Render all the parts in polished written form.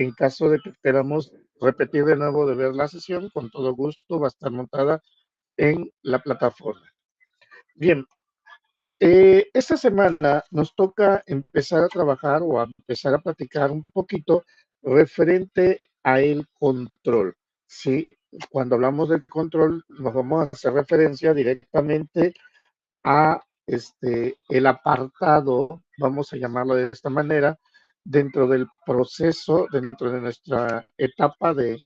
en caso de que queramos repetir de nuevo de ver la sesión, con todo gusto va a estar montada en la plataforma. Bien, esta semana nos toca empezar a trabajar o a empezar a platicar un poquito referente a el control, ¿sí? Cuando hablamos del control, nos vamos a hacer referencia directamente a el apartado, vamos a llamarlo de esta manera, dentro del proceso, dentro de nuestra etapa de,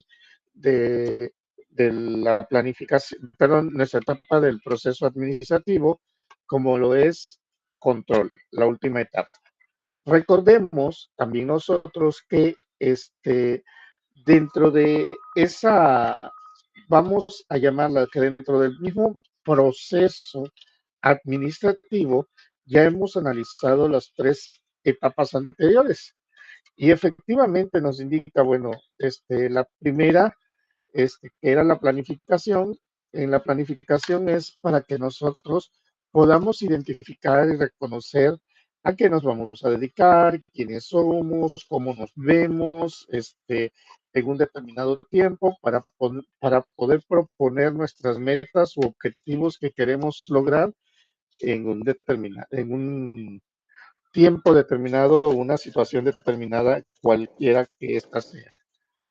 de la planificación, perdón, nuestra etapa del proceso administrativo, como lo es control, la última etapa. Recordemos también nosotros que dentro de esa, vamos a llamarla, que dentro del mismo proceso administrativo ya hemos analizado las tres etapas anteriores y efectivamente nos indica, bueno, la primera, que era la planificación. En la planificación es para que nosotros podamos identificar y reconocer a qué nos vamos a dedicar, quiénes somos, cómo nos vemos, en un determinado tiempo para poder proponer nuestras metas u objetivos que queremos lograr en un tiempo determinado o una situación determinada, cualquiera que ésta sea.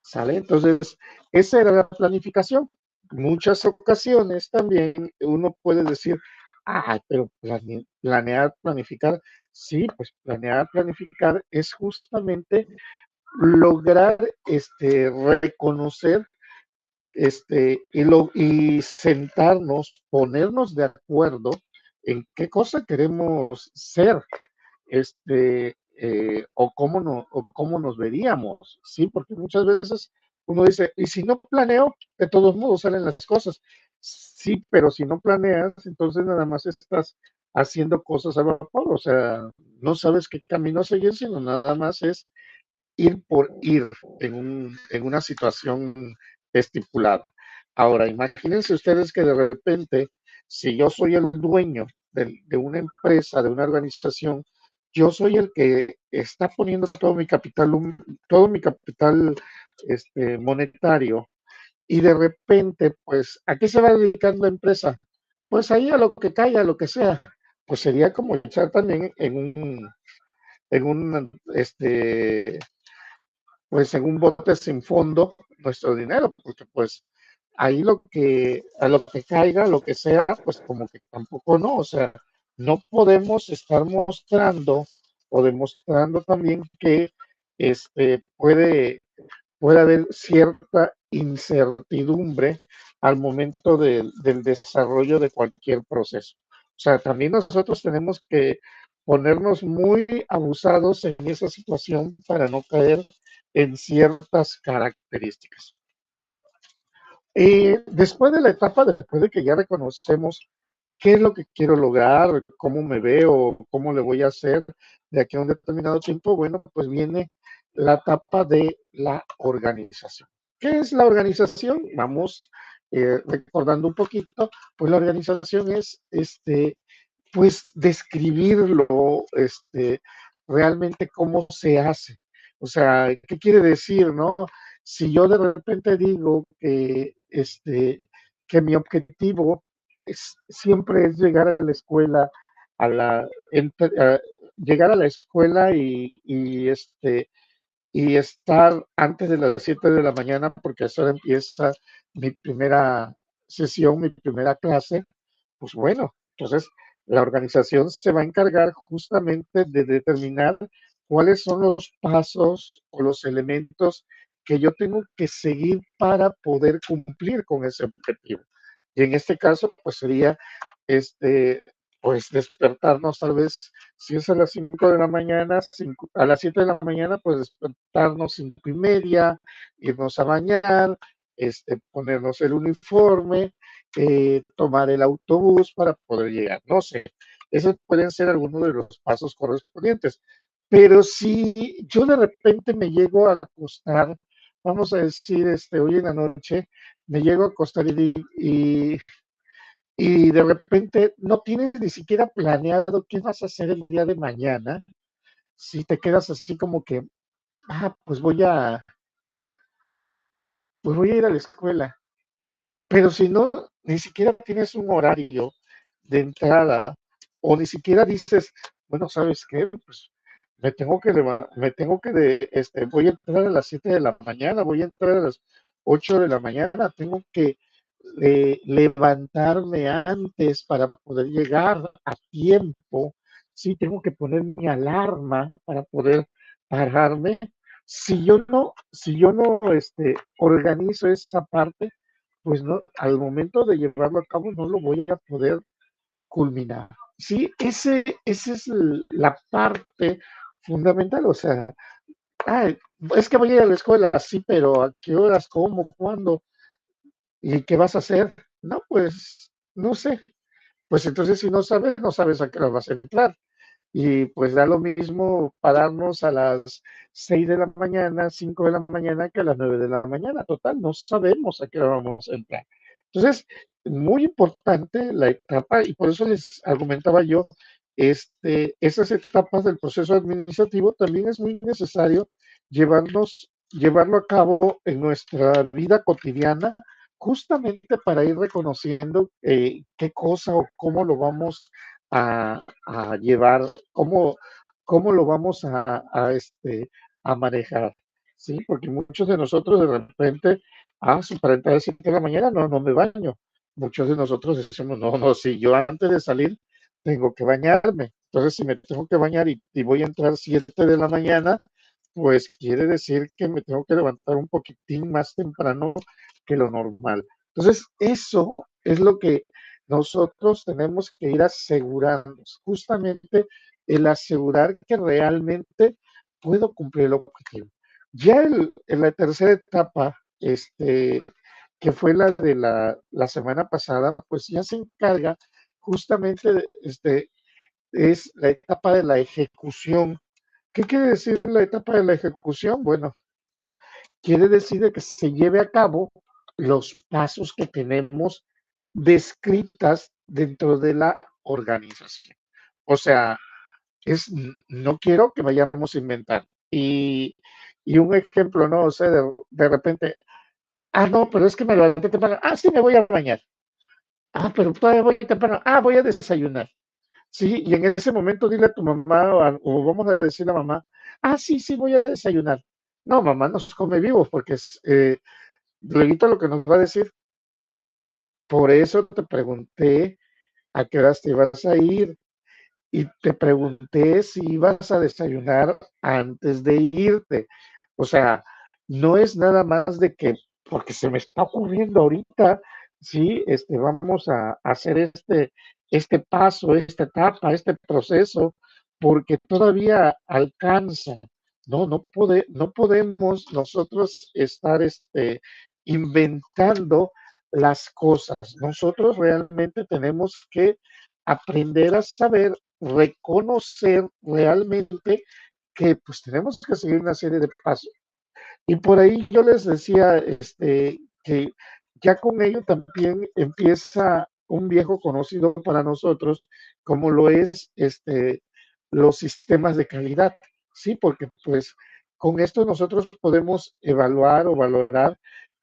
¿Sale? Entonces, esa era la planificación. Muchas ocasiones también uno puede decir, pero planear, planificar. Sí, pues planear, planificar es justamente lograr reconocer y sentarnos, ponernos de acuerdo en qué cosa queremos ser, o cómo nos veríamos, ¿sí? Porque muchas veces uno dice, y si no planeo, de todos modos salen las cosas. Sí, pero si no planeas, entonces nada más estás haciendo cosas a vapor, o sea, no sabes qué camino seguir, sino nada más es ir por ir en una situación estipulada. Ahora, imagínense ustedes que de repente, si yo soy el dueño de una empresa, de una organización, yo soy el que está poniendo todo mi capital monetario, y de repente, pues, ¿a qué se va a dedicar la empresa? Pues ahí a lo que caiga, a lo que sea. Pues sería como echar también en un pues en un bote sin fondo nuestro dinero, porque pues ahí a lo que caiga, lo que sea, pues como que tampoco no, o sea, no podemos estar mostrando o demostrando también que puede haber cierta incertidumbre al momento del desarrollo de cualquier proceso. O sea, también nosotros tenemos que ponernos muy abusados en esa situación para no caer en ciertas características. Después de la etapa, después de que ya reconocemos qué es lo que quiero lograr, cómo me veo, cómo le voy a hacer de aquí a un determinado tiempo, bueno, pues viene la etapa de la organización. ¿Qué es la organización? Vamos recordando un poquito, pues la organización es pues describirlo, realmente cómo se hace. O sea, ¿qué quiere decir, no? Si yo de repente digo que mi objetivo siempre es llegar a la escuela, a la, llegar a la escuela y estar antes de las 7 de la mañana, porque a esa hora empieza mi primera sesión, mi primera clase, pues bueno, entonces la organización se va a encargar justamente de determinar cuáles son los pasos o los elementos que yo tengo que seguir para poder cumplir con ese objetivo. Y en este caso, pues sería este, pues despertarnos tal vez, si es a las 5 de la mañana, a las 7 de la mañana, pues despertarnos 5:30, irnos a bañar, ponernos el uniforme, tomar el autobús para poder llegar. No sé, esos pueden ser algunos de los pasos correspondientes. Pero si yo de repente me llego a acostar, vamos a decir, hoy en la noche, me llego a acostar y de repente no tienes ni siquiera planeado qué vas a hacer el día de mañana, si te quedas así como que, pues pues voy a ir a la escuela. Pero si no, ni siquiera tienes un horario de entrada o ni siquiera dices, bueno, ¿sabes qué? Pues me tengo que voy a entrar a las 7 de la mañana, voy a entrar a las 8 de la mañana, tengo que levantarme antes para poder llegar a tiempo. Sí, tengo que poner mi alarma para poder pararme. Si yo no organizo esta parte, pues no, al momento de llevarlo a cabo no lo voy a poder culminar. Sí, esa es la parte fundamental, o sea, ay, es que voy a ir a la escuela, sí, pero ¿a qué horas, cómo, cuándo y qué vas a hacer? No, pues no sé. Pues entonces si no sabes, no sabes a qué hora vas a entrar. Y pues da lo mismo pararnos a las 6 de la mañana, 5 de la mañana que a las 9 de la mañana. Total, no sabemos a qué hora vamos a entrar. Entonces, muy importante la etapa, y por eso les argumentaba yo, esas etapas del proceso administrativo también es muy necesario llevarlo a cabo en nuestra vida cotidiana, justamente para ir reconociendo qué cosa o cómo lo vamos a llevar, cómo lo vamos a manejar, ¿sí? Porque muchos de nosotros de repente, sí, para entrar a las 7 de la mañana, no, no me baño. Muchos de nosotros decimos, no, no, si yo antes de salir tengo que bañarme. Entonces, si me tengo que bañar y voy a entrar 7 de la mañana, pues quiere decir que me tengo que levantar un poquitín más temprano que lo normal. Entonces, eso es lo que nosotros tenemos que ir asegurando, justamente el asegurar que realmente puedo cumplir el objetivo. Ya en la tercera etapa, que fue la de la semana pasada, pues ya se encarga justamente, es la etapa de la ejecución. ¿Qué quiere decir la etapa de la ejecución? Bueno, quiere decir que se lleve a cabo los pasos que tenemos descritas dentro de la organización. O sea, no quiero que vayamos a inventar. Y un ejemplo, ¿no? O sea, de repente, no, pero es que me levanté temprano. Sí, me voy a bañar. Pero todavía voy temprano. Voy a desayunar. Sí, y en ese momento dile a tu mamá o vamos a decirle a mamá, sí, sí, voy a desayunar. No, mamá nos come vivos porque luego lo que nos va a decir, por eso te pregunté a qué horas te ibas a ir y te pregunté si ibas a desayunar antes de irte. O sea, no es nada más de que, porque se me está ocurriendo ahorita, sí, vamos a hacer este paso, esta etapa, este proceso, porque todavía alcanza. No podemos nosotros estar inventando las cosas. Nosotros realmente tenemos que aprender a saber reconocer realmente que pues tenemos que seguir una serie de pasos. Y por ahí yo les decía que ya con ello también empieza un viejo conocido para nosotros, como lo es los sistemas de calidad, ¿sí? Porque pues con esto nosotros podemos evaluar o valorar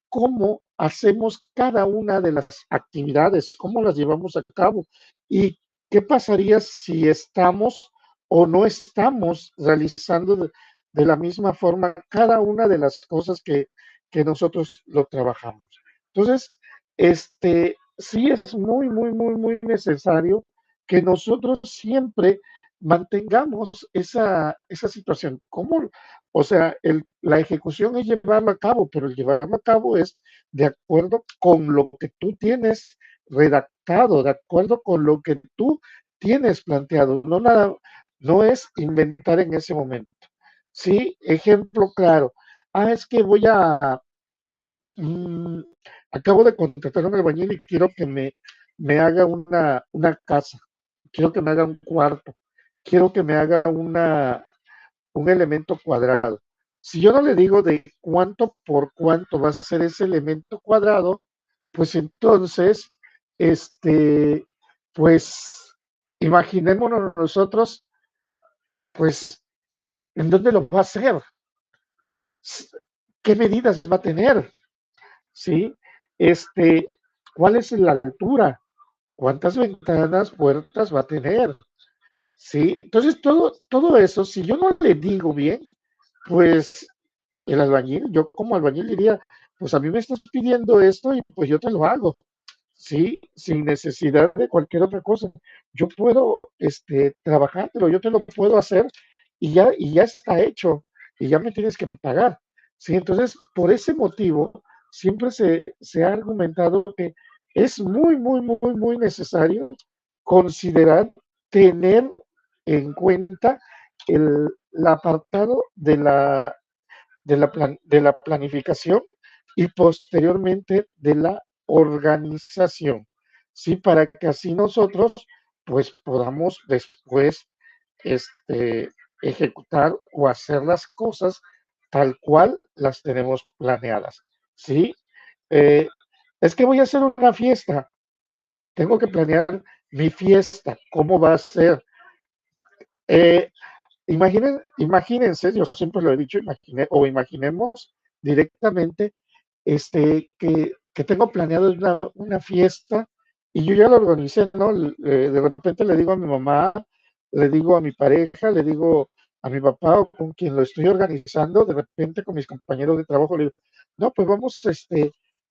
cómo hacemos cada una de las actividades, cómo las llevamos a cabo y qué pasaría si estamos o no estamos realizando de la misma forma cada una de las cosas que nosotros lo trabajamos. Entonces, sí es muy, muy, muy, muy necesario que nosotros siempre mantengamos esa situación. ¿Cómo? O sea, la ejecución es llevarlo a cabo, pero el llevarlo a cabo es de acuerdo con lo que tú tienes redactado, de acuerdo con lo que tú tienes planteado. No es inventar en ese momento. Sí, ejemplo claro. Es que mm, acabo de contratar a un albañil y quiero que me haga una casa, quiero que me haga un cuarto, quiero que me haga un elemento cuadrado. Si yo no le digo de cuánto por cuánto va a ser ese elemento cuadrado, pues entonces, pues imaginémonos nosotros, pues, ¿en dónde lo va a hacer? ¿Qué medidas va a tener? ¿sí? Este, ¿Cuál es la altura? ¿Cuántas ventanas, puertas va a tener? ¿Sí? Entonces, todo eso, si yo no le digo bien, pues el albañil, yo como albañil diría, pues a mí me estás pidiendo esto y pues yo te lo hago, ¿sí? Sin necesidad de cualquier otra cosa. Yo puedo, trabajártelo, yo te lo puedo hacer y ya está hecho y ya me tienes que pagar, ¿sí? Entonces, por ese motivo, siempre se ha argumentado que es muy necesario considerar tener en cuenta el apartado de la planificación y posteriormente de la organización, ¿sí? Para que así nosotros pues podamos después este, ejecutar o hacer las cosas tal cual las tenemos planeadas, ¿sí? Eh, es que voy a hacer una fiesta, tengo que planear mi fiesta, cómo va a ser. Eh, Imagínense, yo siempre lo he dicho, imaginemos directamente que tengo planeado una fiesta y yo ya lo organicé, ¿no? De repente le digo a mi mamá, le digo a mi pareja, le digo a mi papá o con quien lo estoy organizando, de repente con mis compañeros de trabajo, le digo, no, pues vamos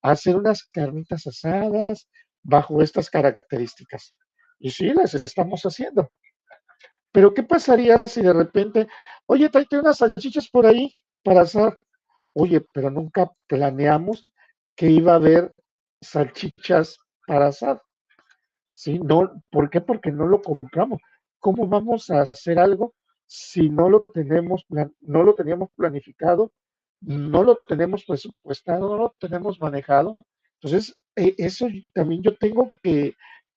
a hacer unas carnitas asadas bajo estas características. Y sí, las estamos haciendo. Pero ¿qué pasaría si de repente, oye, tráete unas salchichas por ahí para asar? Oye, pero nunca planeamos que iba a haber salchichas para asar, ¿sí? No, ¿por qué? Porque no lo compramos. ¿Cómo vamos a hacer algo si no lo teníamos planificado, no lo tenemos presupuestado, no lo tenemos manejado? Entonces, eso también yo tengo que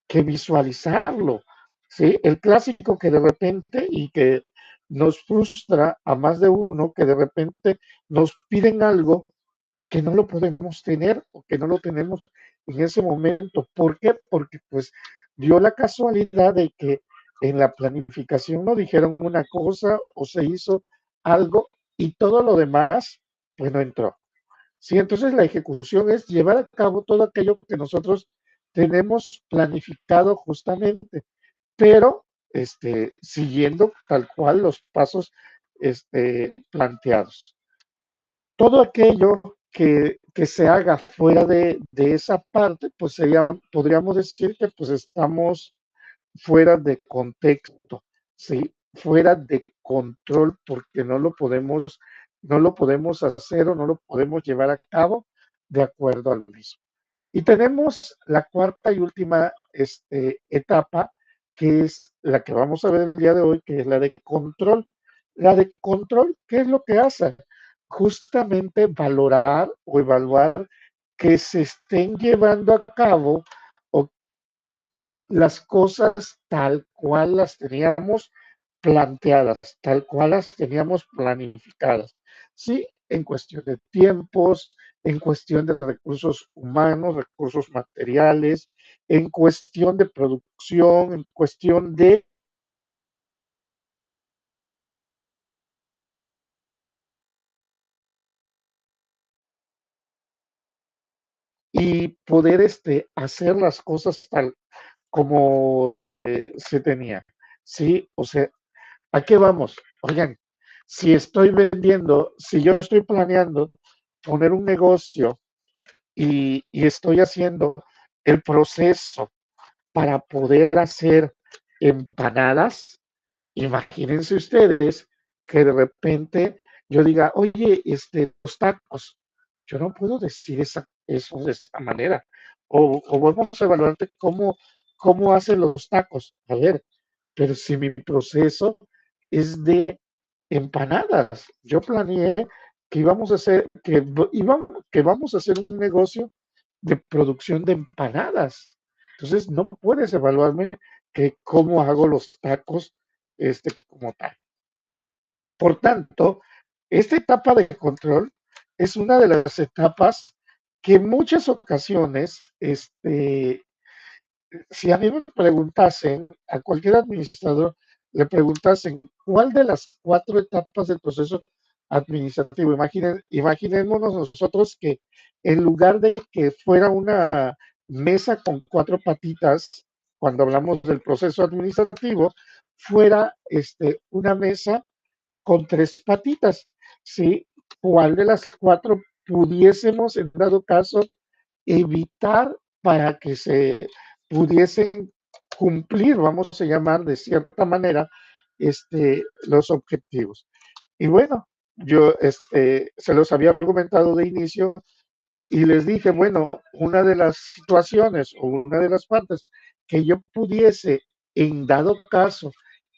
visualizarlo, ¿sí? El clásico que de repente y que nos frustra a más de uno, que de repente nos piden algo que no lo podemos tener o que no lo tenemos en ese momento. ¿Por qué? Porque pues dio la casualidad de que en la planificación no dijeron una cosa o se hizo algo y todo lo demás pues no entró. Sí, entonces la ejecución es llevar a cabo todo aquello que nosotros tenemos planificado justamente, pero siguiendo tal cual los pasos planteados. Todo aquello que se haga fuera de esa parte, pues podríamos decir que pues estamos fuera de contexto, ¿sí? Fuera de control, porque no lo podemos hacer o no lo podemos llevar a cabo de acuerdo al mismo. Y tenemos la cuarta y última etapa, que es la que vamos a ver el día de hoy, que es la de control. La de control, ¿qué es lo que hace? Justamente valorar o evaluar que se estén llevando a cabo o las cosas tal cual las teníamos planteadas, tal cual las teníamos planificadas. Sí, en cuestión de tiempos, en cuestión de recursos humanos, recursos materiales, en cuestión de producción, en cuestión de y poder hacer las cosas tal como se tenía. Sí, o sea, ¿a qué vamos? Oigan, si estoy vendiendo, si yo estoy planeando poner un negocio y estoy haciendo el proceso para poder hacer empanadas, imagínense ustedes que de repente yo diga, oye, los tacos, yo no puedo decir eso de esta manera. O vamos a evaluarte cómo hacen los tacos. A ver, pero si mi proceso es de empanadas, yo planeé que que vamos a hacer un negocio de producción de empanadas. Entonces, no puedes evaluarme que cómo hago los tacos como tal. Por tanto, esta etapa de control es una de las etapas que en muchas ocasiones, si a mí me preguntasen, a cualquier administrador le preguntasen cuál de las cuatro etapas del proceso administrativo. Imaginémonos nosotros que en lugar de que fuera una mesa con cuatro patitas, cuando hablamos del proceso administrativo, fuera una mesa con tres patitas, ¿sí? ¿Cuál de las cuatro pudiésemos, en dado caso, evitar para que se pudiesen cumplir, vamos a llamar de cierta manera, los objetivos? Y bueno, yo se los había argumentado de inicio y les dije, bueno, una de las situaciones o una de las partes que yo pudiese, en dado caso,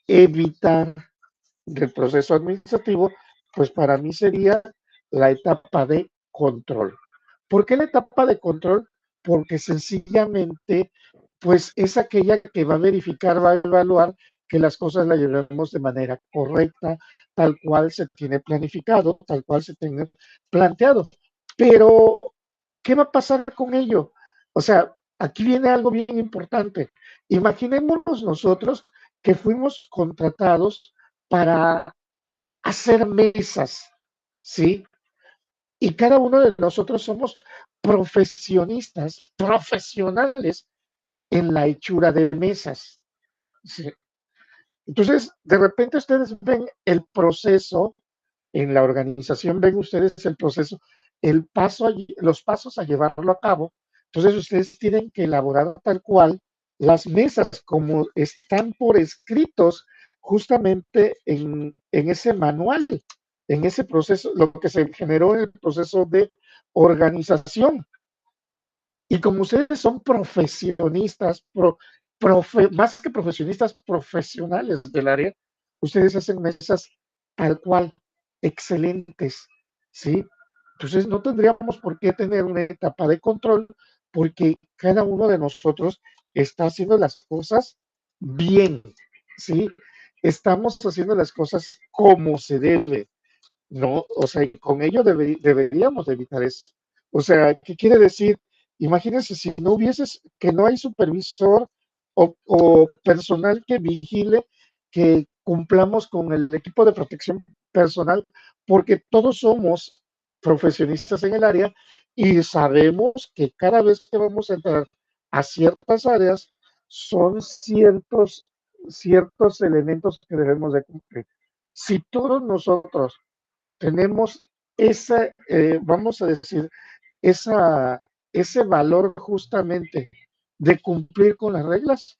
evitar del proceso administrativo, pues para mí sería la etapa de control. ¿Por qué la etapa de control? Porque sencillamente, pues es aquella que va a verificar, va a evaluar que las cosas las llevemos de manera correcta, tal cual se tiene planificado, tal cual se tiene planteado. Pero, ¿qué va a pasar con ello? O sea, aquí viene algo bien importante. Imaginémonos nosotros que fuimos contratados para hacer mesas, ¿sí? Y cada uno de nosotros somos profesionistas, profesionales en la hechura de mesas, ¿sí? Entonces, de repente ustedes ven el proceso en la organización, ven ustedes el proceso, los pasos a llevarlo a cabo. Entonces, ustedes tienen que elaborar tal cual las mesas como están por escritos justamente en ese manual, en ese proceso, lo que se generó en el proceso de organización. Y como ustedes son profesionistas, más que profesionistas, profesionales del área, ustedes hacen mesas tal cual, excelentes, ¿sí? Entonces no tendríamos por qué tener una etapa de control porque cada uno de nosotros está haciendo las cosas bien, ¿sí? Estamos haciendo las cosas como se debe, ¿no? O sea, con ello deberíamos evitar eso. O sea, ¿qué quiere decir? Imagínense si no hubieses, que no hay supervisor o personal que vigile que cumplamos con el equipo de protección personal, porque todos somos profesionistas en el área y sabemos que cada vez que vamos a entrar a ciertas áreas son ciertos elementos que debemos de cumplir. Si todos nosotros tenemos vamos a decir, esa, ese valor justamente de cumplir con las reglas,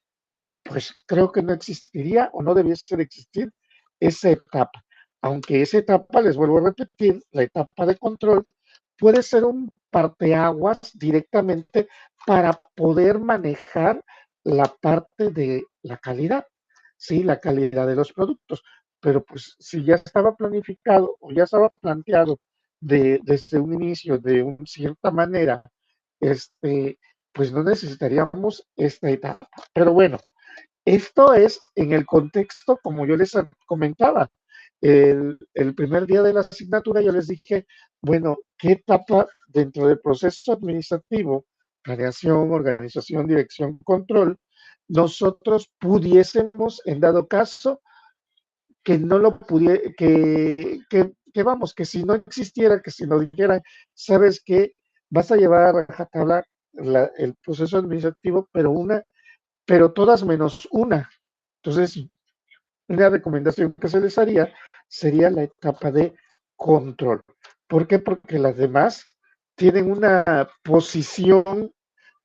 pues creo que no existiría o no debiese de existir esa etapa. Aunque esa etapa, les vuelvo a repetir, la etapa de control puede ser un parteaguas directamente para poder manejar la parte de la calidad, sí, la calidad de los productos. Pero pues si ya estaba planificado o ya estaba planteado desde un inicio de una cierta manera, pues no necesitaríamos esta etapa. Pero bueno, esto es en el contexto, como yo les comentaba, el primer día de la asignatura yo les dije, bueno, ¿qué etapa dentro del proceso administrativo, planeación, organización, dirección, control, nosotros pudiésemos, en dado caso, que no lo pudiera, que vamos, que si no existiera, que si nos dijeran, sabes qué, vas a llevar a rajatabla el proceso administrativo, pero todas menos una. Entonces, una recomendación que se les haría sería la etapa de control. ¿Por qué? Porque las demás tienen una posición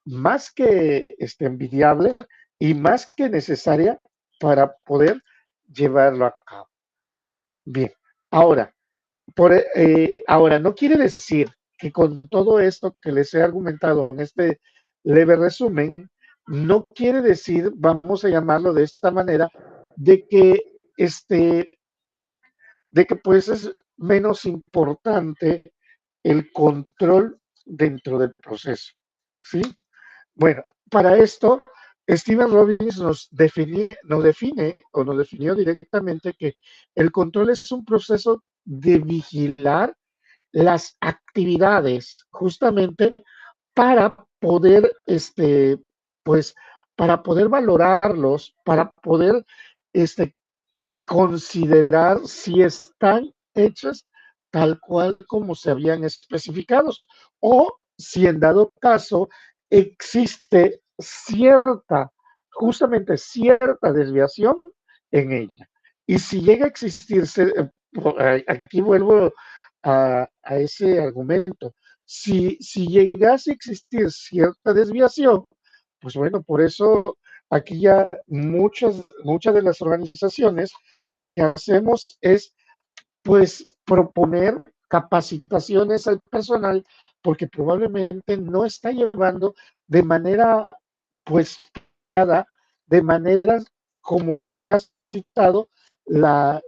más que envidiable y más que necesaria para poder llevarlo a cabo. Bien, ahora, ahora no quiere decir que con todo esto que les he argumentado en este leve resumen, no quiere decir, vamos a llamarlo de esta manera, de que pues es menos importante el control dentro del proceso, ¿sí? Bueno, para esto, Stephen Robbins nos define o nos definió directamente que el control es un proceso de vigilar las actividades justamente para poder, pues, para poder valorarlos, para poder, considerar si están hechas tal cual como se habían especificado, o si en dado caso existe justamente cierta desviación en ella. Y si llega a existirse, aquí vuelvo a ese argumento, si llegase a existir cierta desviación, pues bueno, por eso aquí ya muchas de las organizaciones que hacemos es pues proponer capacitaciones al personal porque probablemente no está llevando de manera pues de manera como has citado la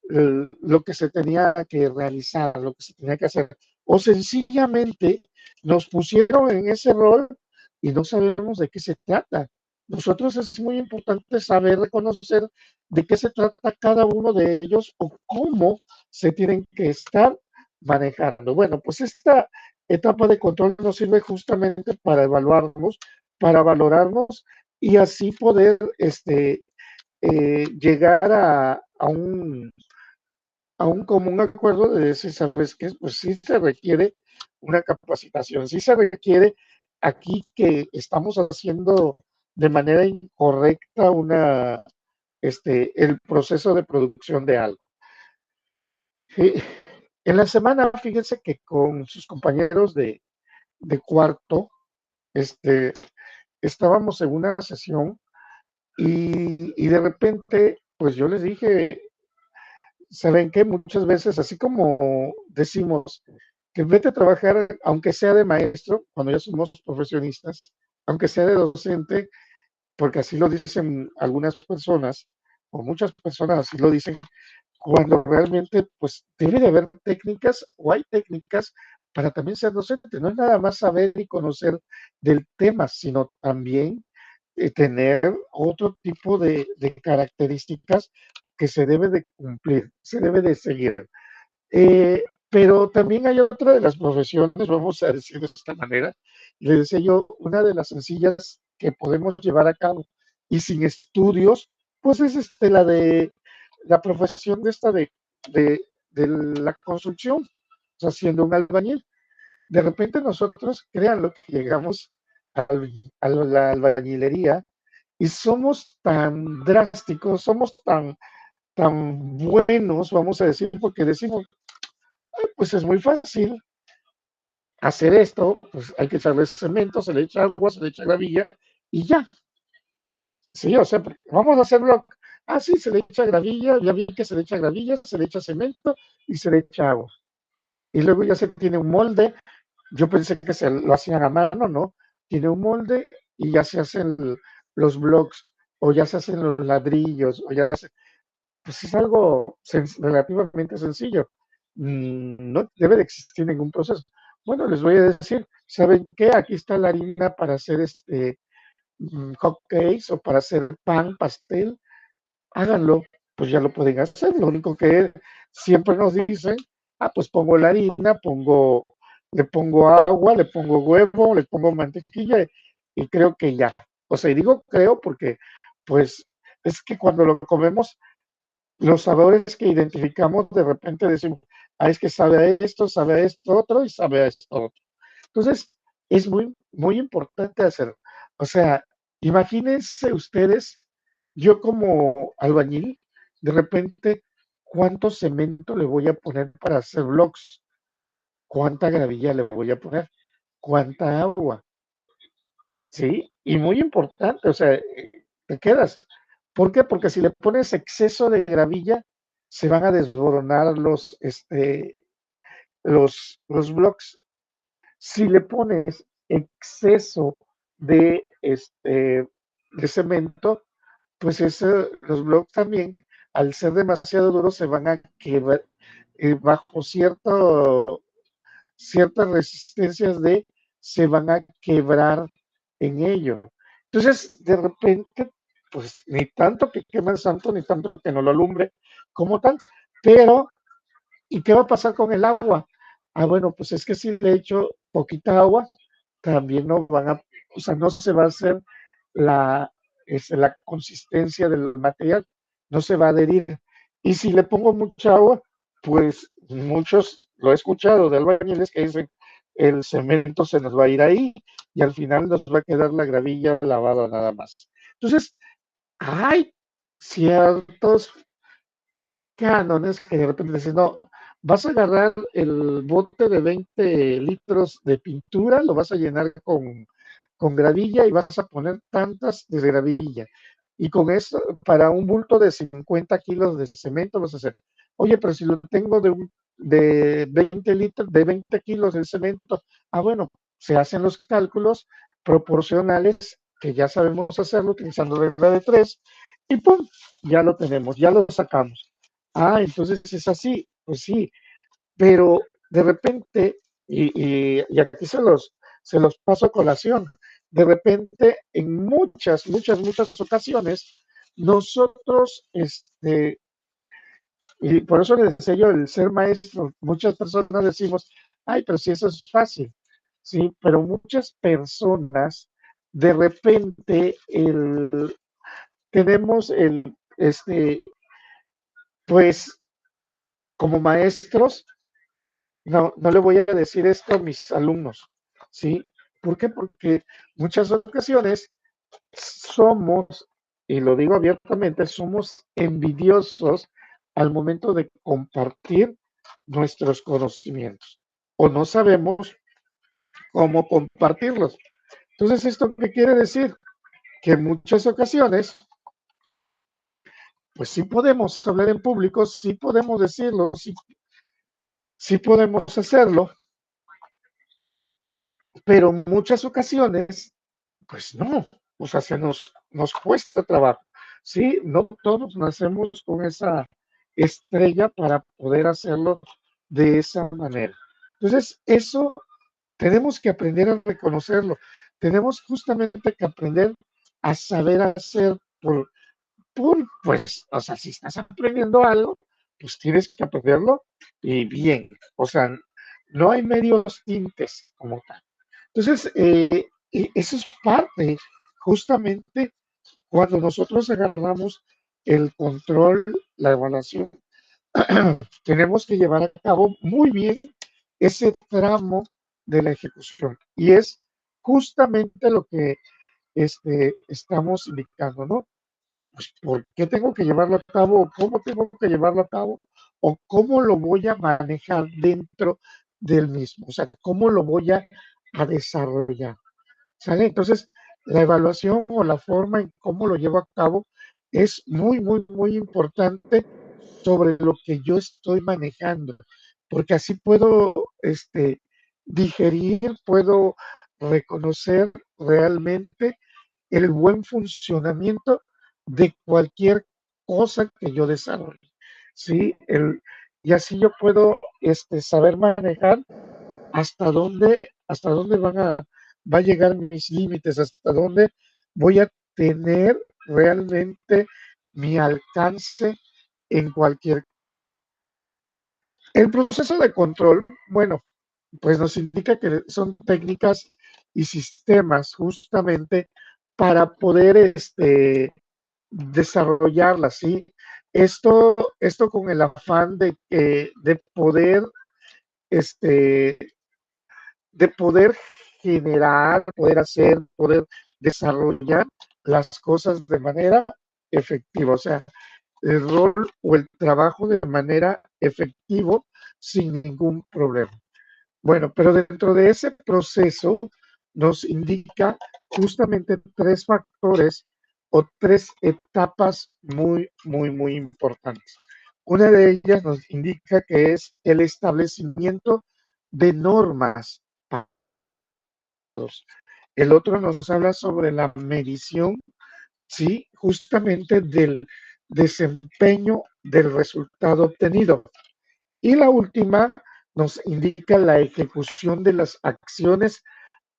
lo que se tenía que realizar, lo que se tenía que hacer, o sencillamente nos pusieron en ese rol y no sabemos de qué se trata. Nosotros es muy importante saber reconocer de qué se trata cada uno de ellos o cómo se tienen que estar manejando. Bueno, pues esta etapa de control nos sirve justamente para evaluarnos, para valorarnos y así poder llegar a un común acuerdo de decir, ¿sabes qué? Pues sí se requiere una capacitación, sí se requiere aquí que estamos haciendo de manera incorrecta el proceso de producción de algo. En la semana, fíjense que con sus compañeros de cuarto, este, estábamos en una sesión y de repente, pues yo les dije, ¿saben qué? Muchas veces, así como decimos que en vez de trabajar, aunque sea de maestro, cuando ya somos profesionistas, aunque sea de docente, porque así lo dicen algunas personas, o muchas personas así lo dicen, cuando realmente pues debe de haber técnicas o hay técnicas para también ser docente. No es nada más saber y conocer del tema, sino también tener otro tipo de características que se debe de cumplir, se debe de seguir. Pero también hay otra de las profesiones, vamos a decir de esta manera, le decía yo, una de las sencillas que podemos llevar a cabo y sin estudios, pues es la de la profesión de esta de la construcción, o sea, siendo un albañil. De repente nosotros, créanlo, que llegamos a la albañilería y somos tan drásticos, somos tan buenos, vamos a decir, porque decimos, pues es muy fácil hacer esto, pues hay que echarle cemento, se le echa agua, se le echa gravilla y ya. Sí, o sea, vamos a hacerlo. Ah, sí, se le echa gravilla, ya vi que se le echa gravilla, se le echa cemento y se le echa agua. Y luego ya se tiene un molde. Yo pensé que se lo hacían a mano, ¿no? Tiene un molde y ya se hacen los blocks o ya se hacen los ladrillos o ya se, pues es algo relativamente sencillo. No debe de existir ningún proceso. Bueno, les voy a decir, ¿saben qué? Aquí está la harina para hacer hot cakes o para hacer pan, pastel. Háganlo, pues ya lo pueden hacer. Lo único que siempre nos dicen, pues pongo la harina, le pongo agua, le pongo huevo, le pongo mantequilla y creo que ya. O sea, y digo creo porque, pues, es que cuando lo comemos los sabores que identificamos, de repente decimos, es que sabe a esto otro y sabe a esto otro. Entonces, es muy importante hacerlo. O sea, imagínense ustedes, yo como albañil, de repente, ¿cuánto cemento le voy a poner para hacer blocks? ¿Cuánta gravilla le voy a poner? ¿Cuánta agua? ¿Sí? Y muy importante, o sea, te quedas. ¿Por qué? Porque si le pones exceso de gravilla, se van a desboronar los blocks. Si le pones exceso de cemento, pues los blocks también, al ser demasiado duros, se van a quebrar bajo ciertas resistencias se van a quebrar en ello. Entonces, de repente, pues ni tanto que queme el santo, ni tanto que no lo alumbre como tal, pero ¿y qué va a pasar con el agua? Bueno, pues es que si le echo poquita agua, también no van a, o sea, no se va a hacer la, la consistencia del material, no se va a adherir. Y si le pongo mucha agua, pues muchos lo he escuchado de albañiles que dicen el cemento se nos va a ir ahí y al final nos va a quedar la gravilla lavada nada más. Entonces, hay ciertos cánones que de repente dicen, no, vas a agarrar el bote de 20 litros de pintura, lo vas a llenar con gravilla y vas a poner tantas de gravilla. Y con eso, para un bulto de 50 kilos de cemento, vas a hacer, oye, pero si lo tengo de 20 litros, de 20 kilos de cemento, bueno, se hacen los cálculos proporcionales que ya sabemos hacerlo utilizando regla de tres y ¡pum! Ya lo tenemos, ya lo sacamos. Entonces es así, pues sí, pero de repente, y aquí se los paso a colación, de repente en muchas ocasiones, nosotros, y por eso les decía yo, el ser maestro, muchas personas decimos, pero si eso es fácil, sí, pero muchas personas, de repente, tenemos pues, como maestros, no le voy a decir esto a mis alumnos, ¿sí? ¿Por qué? Porque muchas ocasiones somos, y lo digo abiertamente, somos envidiosos al momento de compartir nuestros conocimientos o no sabemos cómo compartirlos. Entonces, ¿esto qué quiere decir? Que en muchas ocasiones, pues sí podemos hablar en público, sí podemos decirlo, sí podemos hacerlo, pero en muchas ocasiones pues no, o sea, nos cuesta trabajo. Sí, no todos nacemos con esa estrella para poder hacerlo de esa manera. Entonces, eso tenemos que aprender a reconocerlo. Tenemos justamente que aprender a saber hacer pues, o sea, si estás aprendiendo algo, pues tienes que aprenderlo y bien. O sea, no hay medios tintes como tal. Entonces, y eso es parte, justamente, cuando nosotros agarramos el control, la evaluación, tenemos que llevar a cabo muy bien ese tramo de la ejecución. Y es justamente lo que estamos indicando, ¿no? Pues, ¿por qué tengo que llevarlo a cabo? ¿Cómo tengo que llevarlo a cabo? ¿O cómo lo voy a manejar dentro del mismo? O sea, ¿cómo lo voy a desarrollar? ¿Sale? Entonces, la evaluación o la forma en cómo lo llevo a cabo es muy importante sobre lo que yo estoy manejando, porque así puedo digerir, puedo reconocer realmente el buen funcionamiento de cualquier cosa que yo desarrolle. ¿Sí? Y así yo puedo saber manejar hasta dónde va a llegar mis límites, hasta dónde voy a tener realmente mi alcance en cualquier. El proceso de control, bueno, pues nos indica que son técnicas y sistemas justamente para poder desarrollarlas, ¿sí? Esto con el afán de poder este, de poder generar, poder hacer, poder desarrollar las cosas de manera efectiva, o sea, el rol o el trabajo de manera efectivo sin ningún problema. Bueno, pero dentro de ese proceso nos indica justamente tres factores o tres etapas muy importantes. Una de ellas nos indica que es el establecimiento de normas. El otro nos habla sobre la medición, sí, justamente del desempeño del resultado obtenido. Y la última nos indica la ejecución de las acciones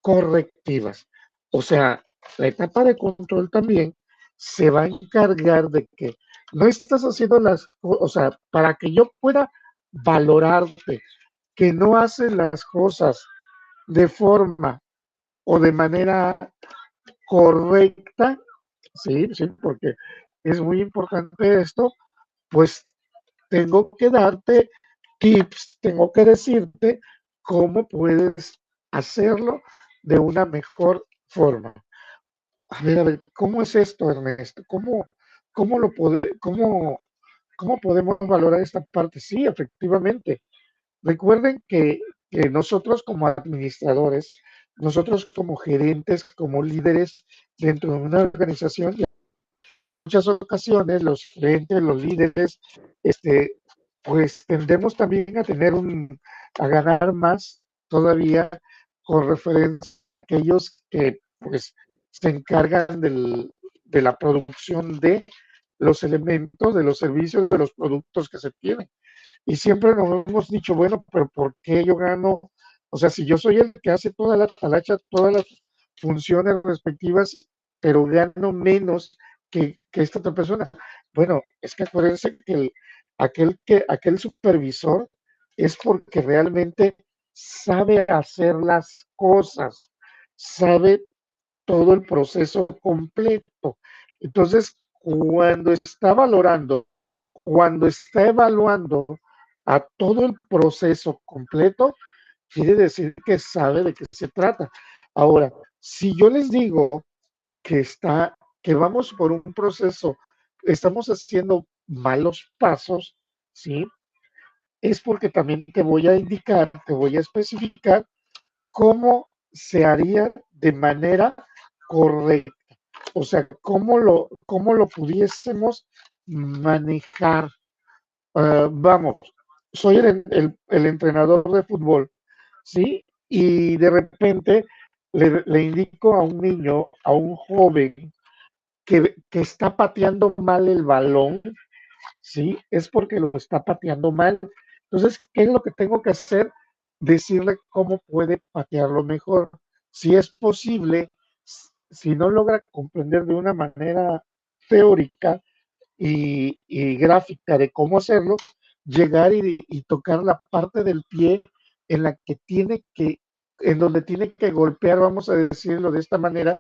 correctivas. O sea, la etapa de control también se va a encargar de que no estás haciendo o sea, para que yo pueda valorarte que no haces las cosas de forma o de manera correcta, sí, porque es muy importante esto, pues tengo que darte tips tengo que decirte cómo puedes hacerlo de una mejor forma. A ver, ¿cómo es esto, Ernesto? Cómo lo cómo podemos valorar esta parte? Sí, efectivamente. Recuerden que nosotros como administradores, nosotros como gerentes, como líderes dentro de una organización, muchas ocasiones los gerentes, los líderes, este, pues tendemos también a a ganar más todavía con referencia a aquellos que pues se encargan de la producción de los elementos, de los servicios, de los productos que se tienen. Y siempre nos hemos dicho, bueno, pero ¿por qué yo gano? O sea, si yo soy el que hace toda la talacha, todas las funciones respectivas, pero gano menos que esta otra persona. Bueno, es que acuérdense que aquel supervisor es porque realmente sabe hacer las cosas, sabe todo el proceso completo. Entonces, cuando está evaluando a todo el proceso completo, quiere decir que sabe de qué se trata. Ahora, si yo les digo que vamos por un proceso, estamos haciendo malos pasos, ¿sí? Es porque también te voy a indicar, te voy a especificar cómo se haría de manera correcta. O sea, cómo lo pudiésemos manejar. Vamos, soy el entrenador de fútbol, ¿sí? Y de repente le indico a un niño, a un joven que está pateando mal el balón, ¿sí? Es porque lo está pateando mal. Entonces, ¿qué es lo que tengo que hacer? Decirle cómo puede patearlo mejor. Si es posible, si no logra comprender de una manera teórica, y gráfica de cómo hacerlo, llegar y tocar la parte del pie en la que en donde tiene que golpear, vamos a decirlo de esta manera,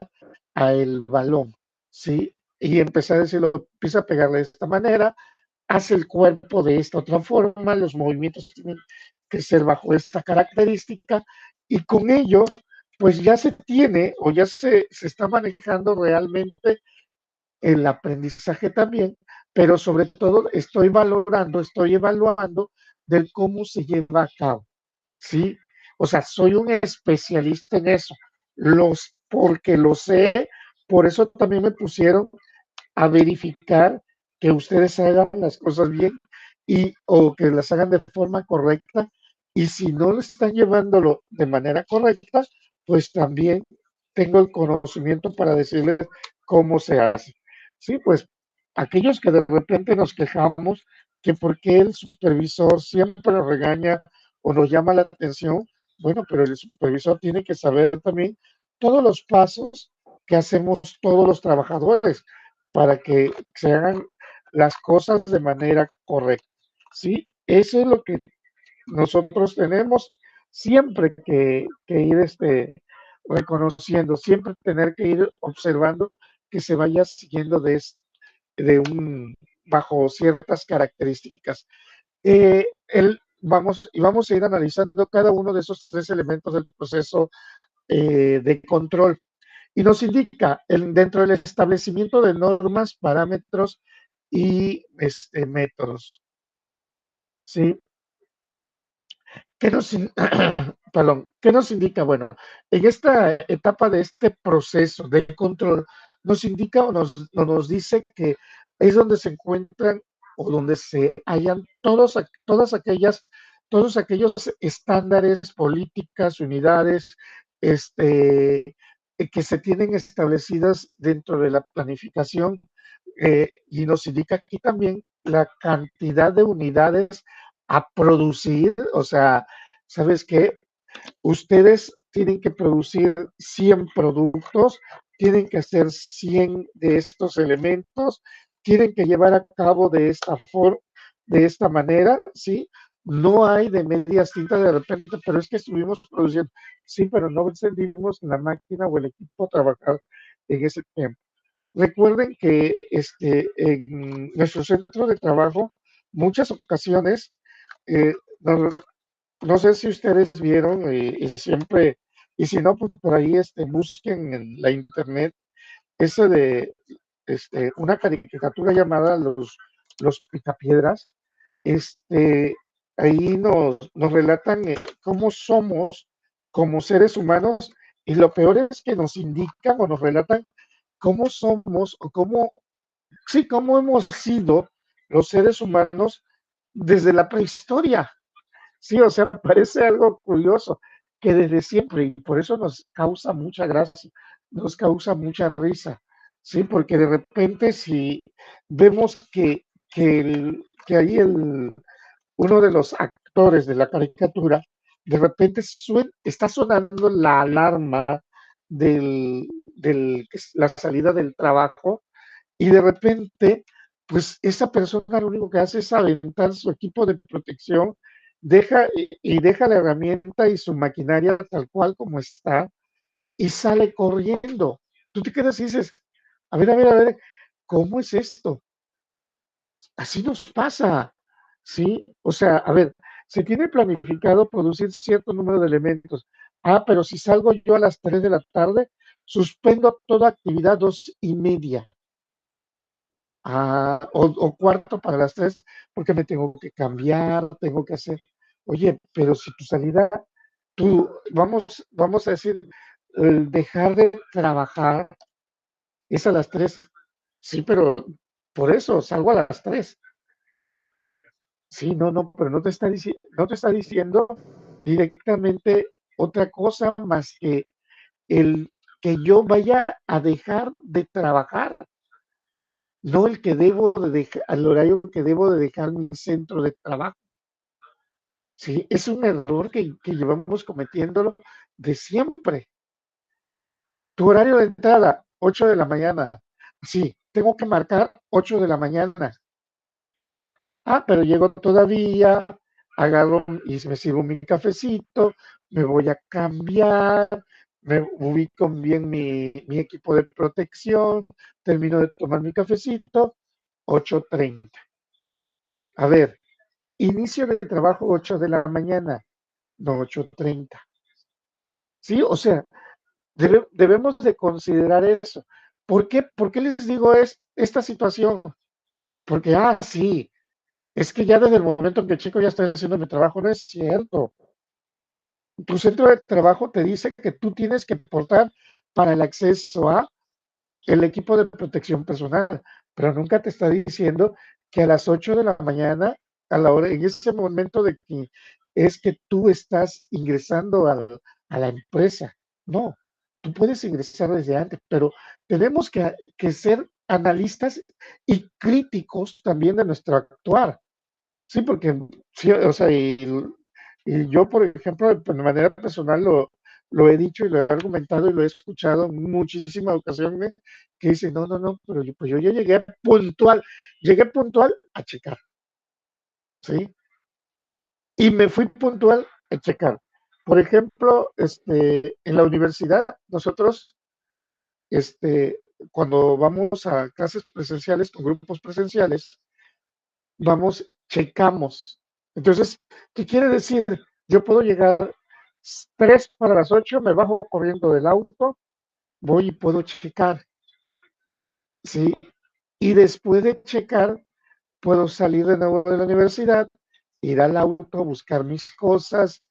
a el balón, ¿sí? Y empezar a decirlo, empieza a pegarle de esta manera, hace el cuerpo de esta otra forma, los movimientos tienen que ser bajo esta característica, y con ello, pues ya se tiene o ya se está manejando realmente el aprendizaje también, pero sobre todo estoy evaluando del cómo se lleva a cabo, ¿sí? O sea, soy un especialista en eso, porque lo sé, por eso también me pusieron a verificar que ustedes hagan las cosas bien o que las hagan de forma correcta, y si no están llevándolo de manera correcta, pues también tengo el conocimiento para decirles cómo se hace. Sí, pues aquellos que de repente nos quejamos que por qué el supervisor siempre nos regaña o nos llama la atención, bueno, pero el supervisor tiene que saber también todos los pasos que hacemos todos los trabajadores para que se hagan las cosas de manera correcta. ¿Sí? Eso es lo que nosotros tenemos siempre que ir reconociendo, siempre tener que ir observando que se vaya siguiendo bajo ciertas características. Vamos a ir analizando cada uno de esos tres elementos del proceso de control y nos indica dentro del establecimiento de normas, parámetros y métodos. ¿Sí? ¿Qué nos, perdón, ¿qué nos indica? Bueno, en esta etapa de este proceso de control, nos indica o nos dice que es donde se encuentran o donde se hallan todos aquellos estándares, políticas, unidades, que se tienen establecidas dentro de la planificación, y nos indica aquí también la cantidad de unidades a producir, o sea, ¿sabes qué? Ustedes tienen que producir 100 productos, tienen que hacer 100 de estos elementos, tienen que llevar a cabo de esta manera, ¿sí? No hay de medias tintas de repente, pero es que estuvimos produciendo, sí, pero no encendimos la máquina o el equipo a trabajar en ese tiempo. Recuerden que en nuestro centro de trabajo, muchas ocasiones No, no sé si ustedes vieron, y siempre, y si no, pues por ahí busquen en la internet ese de una caricatura llamada Los Picapiedras. Este, ahí nos relatan cómo somos como seres humanos, y lo peor es que nos indican o nos relatan cómo somos o cómo, sí, cómo hemos sido los seres humanos desde la prehistoria. Sí, o sea, parece algo curioso que desde siempre, y por eso nos causa mucha gracia, nos causa mucha risa, sí, porque de repente si vemos que ahí uno de los actores de la caricatura, de repente está sonando la alarma la salida del trabajo, y de repente, pues esa persona lo único que hace es aventar su equipo de protección, deja la herramienta y su maquinaria tal cual como está, y sale corriendo. Tú te quedas y dices, a ver, ¿cómo es esto? Así nos pasa, ¿sí? O sea, a ver, se tiene planificado producir cierto número de elementos. Ah, pero si salgo yo a las 3 de la tarde, suspendo toda actividad 2:30. O cuarto para las 3, porque me tengo que cambiar, tengo que hacer. Oye, pero si tu salida, vamos a decir, el dejar de trabajar es a las 3. Sí, pero por eso salgo a las 3. Sí, no, pero no te está diciendo directamente otra cosa más que el que yo vaya a dejar de trabajar, no el que debo de dejar, al horario que debo de dejar mi centro de trabajo. Sí, es un error que llevamos cometiéndolo de siempre. Tu horario de entrada, 8 de la mañana. Sí, tengo que marcar 8 de la mañana. Ah, pero llego todavía, agarro y me sirvo mi cafecito, me voy a cambiar, me ubico bien mi equipo de protección, termino de tomar mi cafecito, 8:30. A ver, inicio de trabajo 8 de la mañana, no 8:30. Sí, o sea, debemos de considerar eso. ¿Por qué les digo esta situación? Porque, sí, es que ya desde el momento en que chico ya estoy haciendo mi trabajo, no es cierto. Tu centro de trabajo te dice que tú tienes que portar para el acceso a el equipo de protección personal, pero nunca te está diciendo que a las 8 de la mañana, a la hora, en ese momento de que es que tú estás ingresando a la empresa. No, tú puedes ingresar desde antes, pero tenemos que ser analistas y críticos también de nuestro actuar. Sí, porque, sí, o sea, y yo, por ejemplo, de manera personal lo he dicho y lo he argumentado y lo he escuchado en muchísimas ocasiones, que dice, no, pero pues yo ya llegué puntual a checar, ¿sí? Y me fui puntual a checar. Por ejemplo, en la universidad, nosotros, cuando vamos a clases presenciales con grupos presenciales, vamos, checamos. Entonces, ¿qué quiere decir? Yo puedo llegar 3 para las 8, me bajo corriendo del auto, voy y puedo checar, ¿sí? Y después de checar, puedo salir de nuevo de la universidad, ir al auto, buscar mis cosas,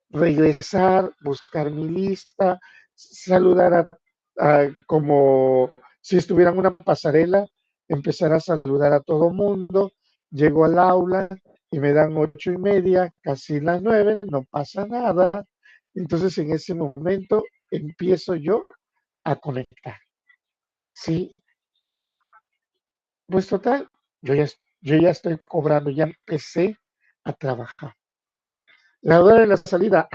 regresar, buscar mi lista, saludar como si estuviera en una pasarela, empezar a saludar a todo mundo, llego al aula y me dan 8:30, casi las 9, no pasa nada. Entonces en ese momento empiezo yo a conectar. Sí, pues total, yo ya estoy cobrando, ya empecé a trabajar. La hora de la salida,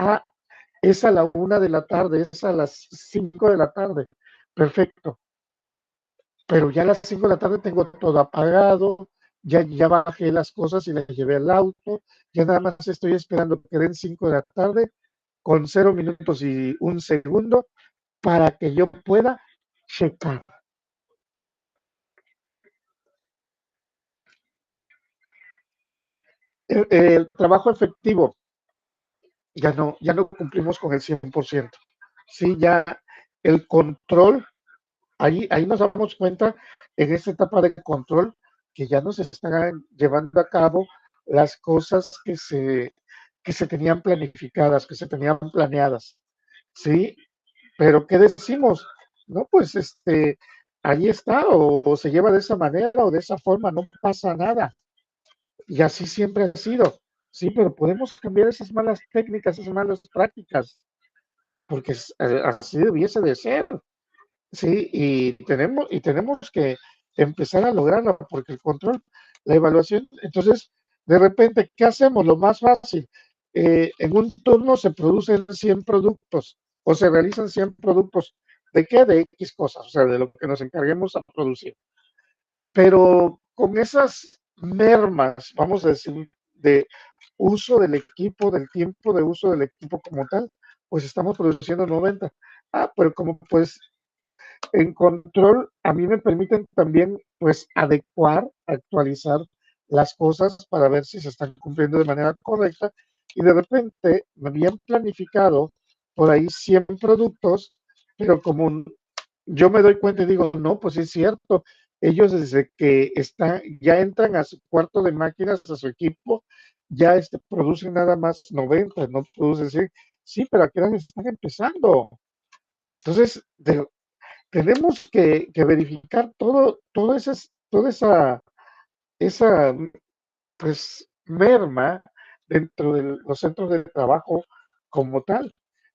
es a la 1 de la tarde, es a las 5 de la tarde. Perfecto. Pero ya a las 5 de la tarde tengo todo apagado, ya bajé las cosas y las llevé al auto, ya nada más estoy esperando que den 5 de la tarde con 0 minutos y 1 segundo para que yo pueda checar. el trabajo efectivo, ya no cumplimos con el 100%. Sí, ya el control, ahí nos damos cuenta en esta etapa de control que ya no se están llevando a cabo las cosas que se tenían planificadas, que se tenían planeadas. Sí, pero ¿qué decimos? No, pues ahí está, o se lleva de esa manera o de esa forma, no pasa nada. Y así siempre ha sido. Sí, pero podemos cambiar esas malas técnicas, esas malas prácticas, porque así debiese de ser. Sí, y tenemos que empezar a lograrlo, porque el control, la evaluación, entonces, de repente, ¿qué hacemos? Lo más fácil, en un turno se producen 100 productos o se realizan 100 productos. ¿De qué? De X cosas, o sea, de lo que nos encarguemos a producir. Pero con esas mermas, vamos a decir, de uso del equipo, del tiempo de uso del equipo como tal, pues estamos produciendo 90. Ah, pero como pues en control a mí me permiten también pues adecuar, actualizar las cosas para ver si se están cumpliendo de manera correcta y de repente me habían planificado por ahí 100 productos, pero como yo me doy cuenta y digo, no, pues es cierto, ellos desde que ya entran a su cuarto de máquinas, a su equipo, ya producen nada más 90, no producen 100. Sí, pero aquí están empezando. Entonces, tenemos que verificar toda esa pues merma dentro de los centros de trabajo como tal.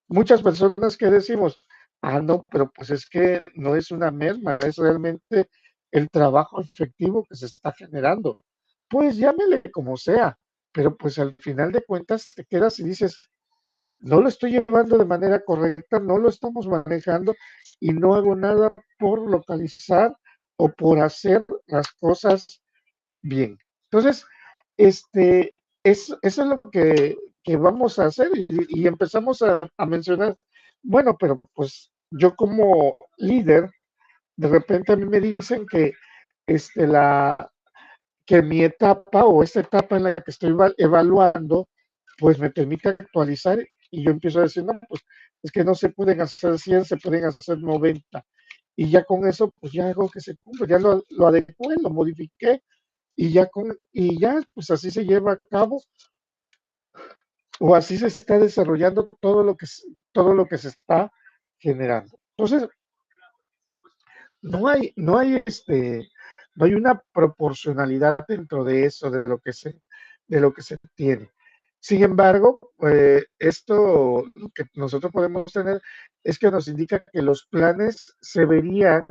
Muchas personas que decimos, no, pero pues es que no es una merma, es realmente el trabajo efectivo que se está generando. Pues llámele como sea, pero pues al final de cuentas te quedas y dices, no lo estoy llevando de manera correcta, no lo estamos manejando y no hago nada por localizar o por hacer las cosas bien. Entonces, eso es lo que vamos a hacer y empezamos a mencionar, bueno, pero pues yo como líder, de repente a mí me dicen que este, la, que mi etapa o esta etapa en la que estoy evaluando, pues me permite actualizar y yo empiezo a decir, no, pues es que no se pueden hacer 100, se pueden hacer 90. Y ya con eso, pues ya hago que se cumpla, ya lo adecué, lo modifiqué y ya, pues así se lleva a cabo o así se está desarrollando todo lo que se está generando. Entonces, no hay una proporcionalidad dentro de eso, de lo que se tiene. Sin embargo, esto lo que nosotros podemos tener es que nos indica que los planes se verían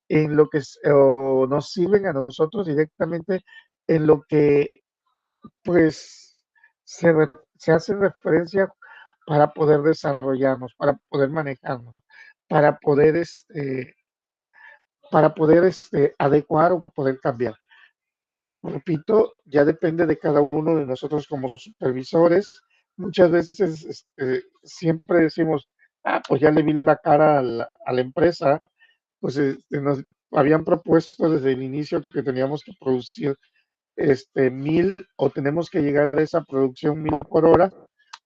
en lo que o nos sirven a nosotros directamente en lo que pues se hace referencia para poder desarrollarnos, para poder manejarnos, para poder adecuar o poder cambiar. Repito, ya depende de cada uno de nosotros como supervisores. Muchas veces siempre decimos, pues ya le vi la cara a la empresa, pues nos habían propuesto desde el inicio que teníamos que producir 1000 o tenemos que llegar a esa producción 1000 por hora,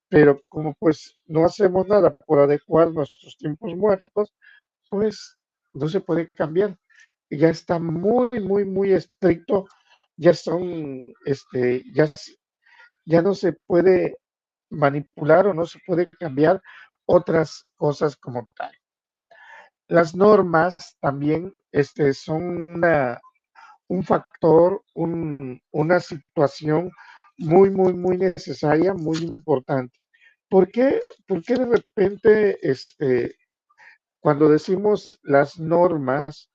pero como pues no hacemos nada por adecuar nuestros tiempos muertos, pues no se puede cambiar. Ya está muy, muy, muy estricto, ya son, ya no se puede manipular o no se puede cambiar otras cosas como tal. Las normas también son un factor, una situación muy, muy, muy necesaria, muy importante. ¿Por qué de repente cuando decimos las normas,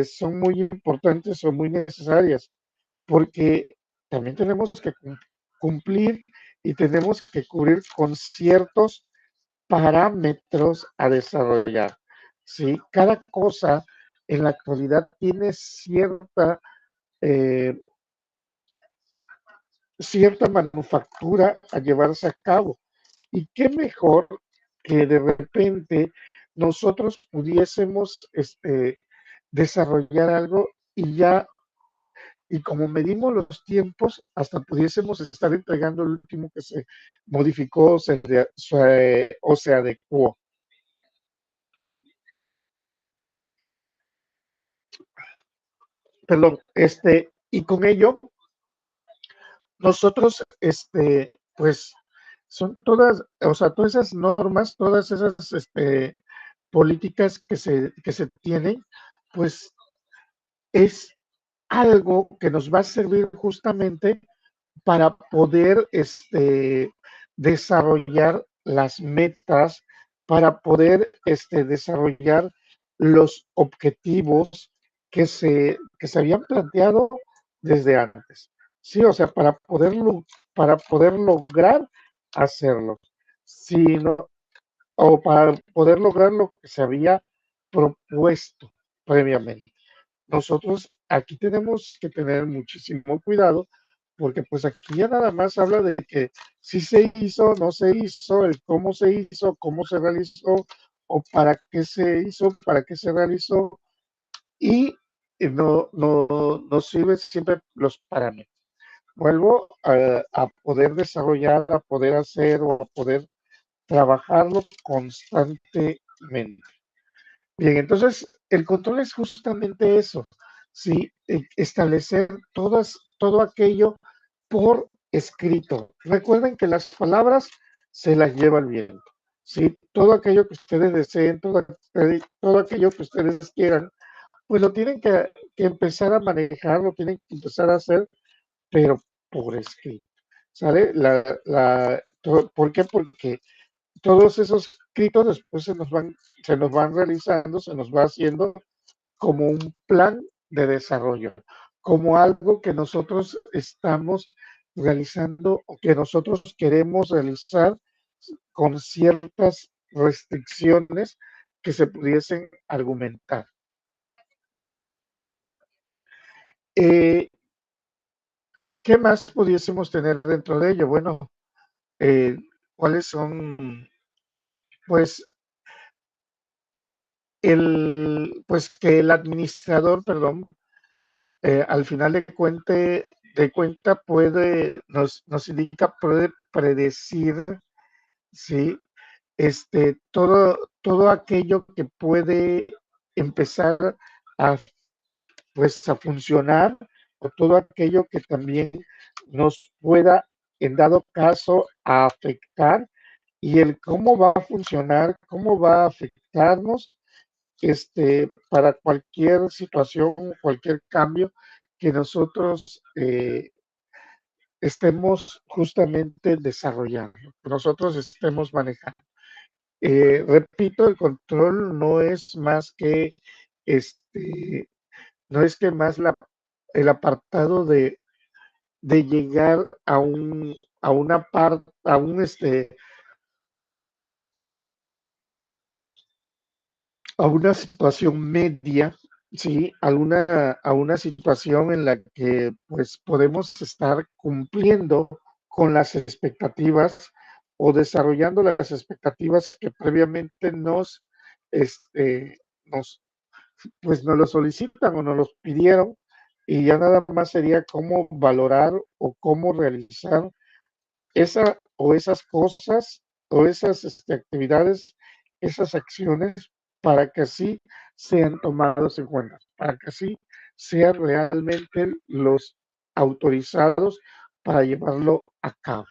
son muy importantes o muy necesarias? Porque también tenemos que cumplir y tenemos que cubrir con ciertos parámetros a desarrollar. ¿Sí? Cada cosa en la actualidad tiene eh, cierta manufactura a llevarse a cabo. Y qué mejor que de repente nosotros pudiésemos desarrollar algo y ya y como medimos los tiempos, hasta pudiésemos estar entregando el último que se modificó o se adecuó. Perdón, y con ello, nosotros, pues, son todas, o sea, todas esas normas, todas esas, políticas que se tienen, pues, es algo que nos va a servir justamente para poder desarrollar las metas, para poder desarrollar los objetivos que se habían planteado desde antes. Sí, o sea, para poder lograr hacerlo. Si no, o para poder lograr lo que se había propuesto previamente. Nosotros aquí tenemos que tener muchísimo cuidado porque pues aquí ya nada más habla de que si se hizo, no se hizo, el cómo se realizó o para qué se hizo, para qué se realizó y no sirve siempre los parámetros. Vuelvo a poder desarrollar, a poder hacer o a poder trabajarlo constantemente. Bien, entonces el control es justamente eso, ¿sí? Establecer todo aquello por escrito. Recuerden que las palabras se las lleva el viento, ¿sí? Todo aquello que ustedes deseen, todo aquello que ustedes quieran, pues lo tienen que empezar a manejar, lo tienen que empezar a hacer, pero por escrito, ¿sale? ¿Por qué? Porque todos esos escritos después se nos van realizando, se nos va haciendo como un plan de desarrollo, como algo que nosotros estamos realizando o que nosotros queremos realizar con ciertas restricciones que se pudiesen argumentar. Eh, ¿Qué más pudiésemos tener dentro de ello? Bueno, eh, ¿cuáles son, pues, pues que el administrador, perdón, al final de cuenta nos indica, puede predecir, ¿sí? Todo aquello que puede empezar a, pues, a funcionar o todo aquello que también nos pueda, en dado caso, a afectar y el cómo va a funcionar, cómo va a afectarnos para cualquier situación, cualquier cambio que nosotros estemos justamente desarrollando, que nosotros estemos manejando. Repito, el control no es más que este, no es que más el apartado de llegar a una parte, a una situación media, sí, a una situación en la que pues podemos estar cumpliendo con las expectativas o desarrollando las expectativas que previamente nos, pues nos lo solicitan o nos los pidieron y ya nada más sería cómo valorar o cómo realizar esa o esas cosas o esas actividades, esas acciones, para que así sean tomados en cuenta, para que así sean realmente los autorizados para llevarlo a cabo.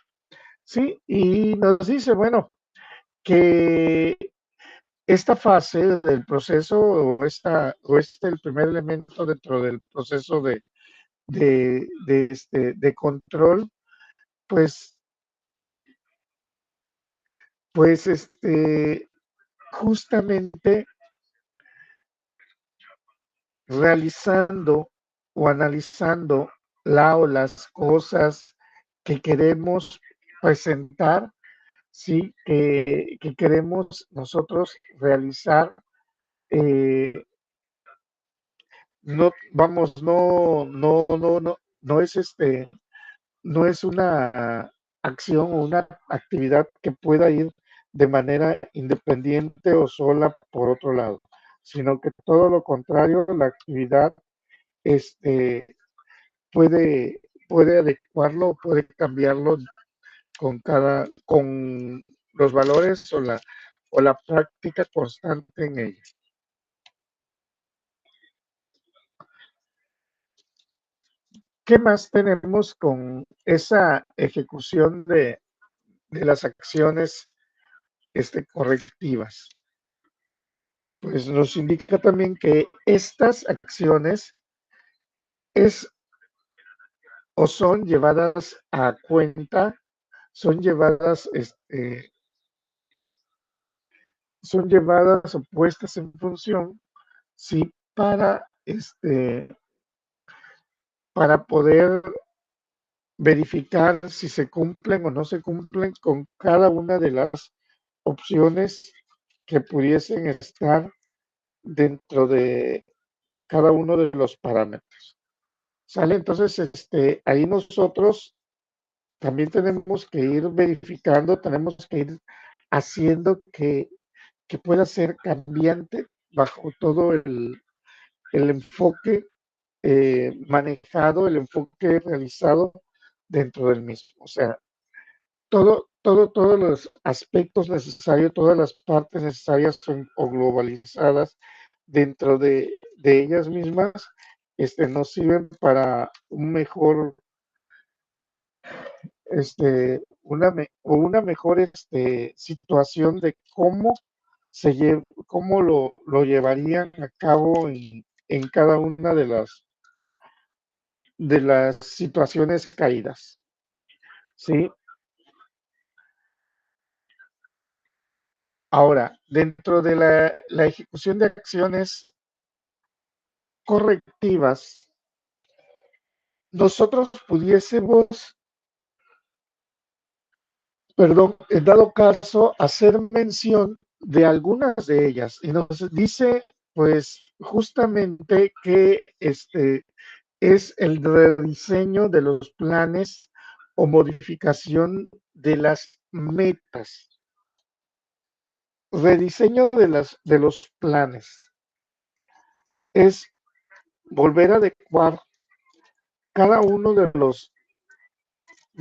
Sí, y nos dice, bueno, que esta fase del proceso el primer elemento dentro del proceso de control, pues, pues, justamente realizando o analizando las cosas que queremos presentar, sí, que queremos nosotros realizar, eh, no, vamos, no es no es una acción o una actividad que pueda ir de manera independiente o sola por otro lado, sino que todo lo contrario, la actividad este, puede, puede adecuarlo, puede cambiarlo con los valores o la práctica constante en ella. ¿Qué más tenemos con esa ejecución de las acciones correctivas? Pues nos indica también que estas acciones es o son llevadas a cuenta, son llevadas, son llevadas o puestas en función, sí, para poder verificar si se cumplen o no se cumplen con cada una de las opciones que pudiesen estar dentro de cada uno de los parámetros. ¿Sale? Entonces, ahí nosotros también tenemos que ir verificando, tenemos que ir haciendo que pueda ser cambiante bajo todo el enfoque manejado, el enfoque realizado dentro del mismo. O sea, todos los aspectos necesarios, todas las partes necesarias son o globalizadas dentro de ellas mismas, nos sirven para un mejor, una mejor situación de cómo cómo lo llevarían a cabo en cada una de las situaciones caídas. ¿Sí? Ahora, dentro de la ejecución de acciones correctivas, nosotros pudiésemos, perdón, en dado caso, hacer mención de algunas de ellas. Y nos dice, pues, justamente que es el rediseño de los planes o modificación de las metas. Rediseño de los planes. Es volver a adecuar cada uno de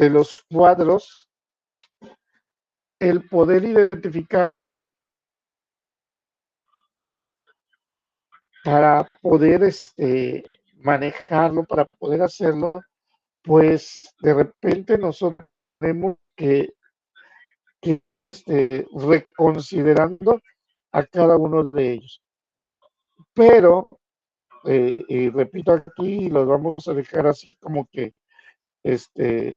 los cuadros, el poder identificar para poder manejarlo, para poder hacerlo, pues de repente nosotros tenemos que reconsiderando a cada uno de ellos. Pero, y repito aquí, los vamos a dejar así como que, este,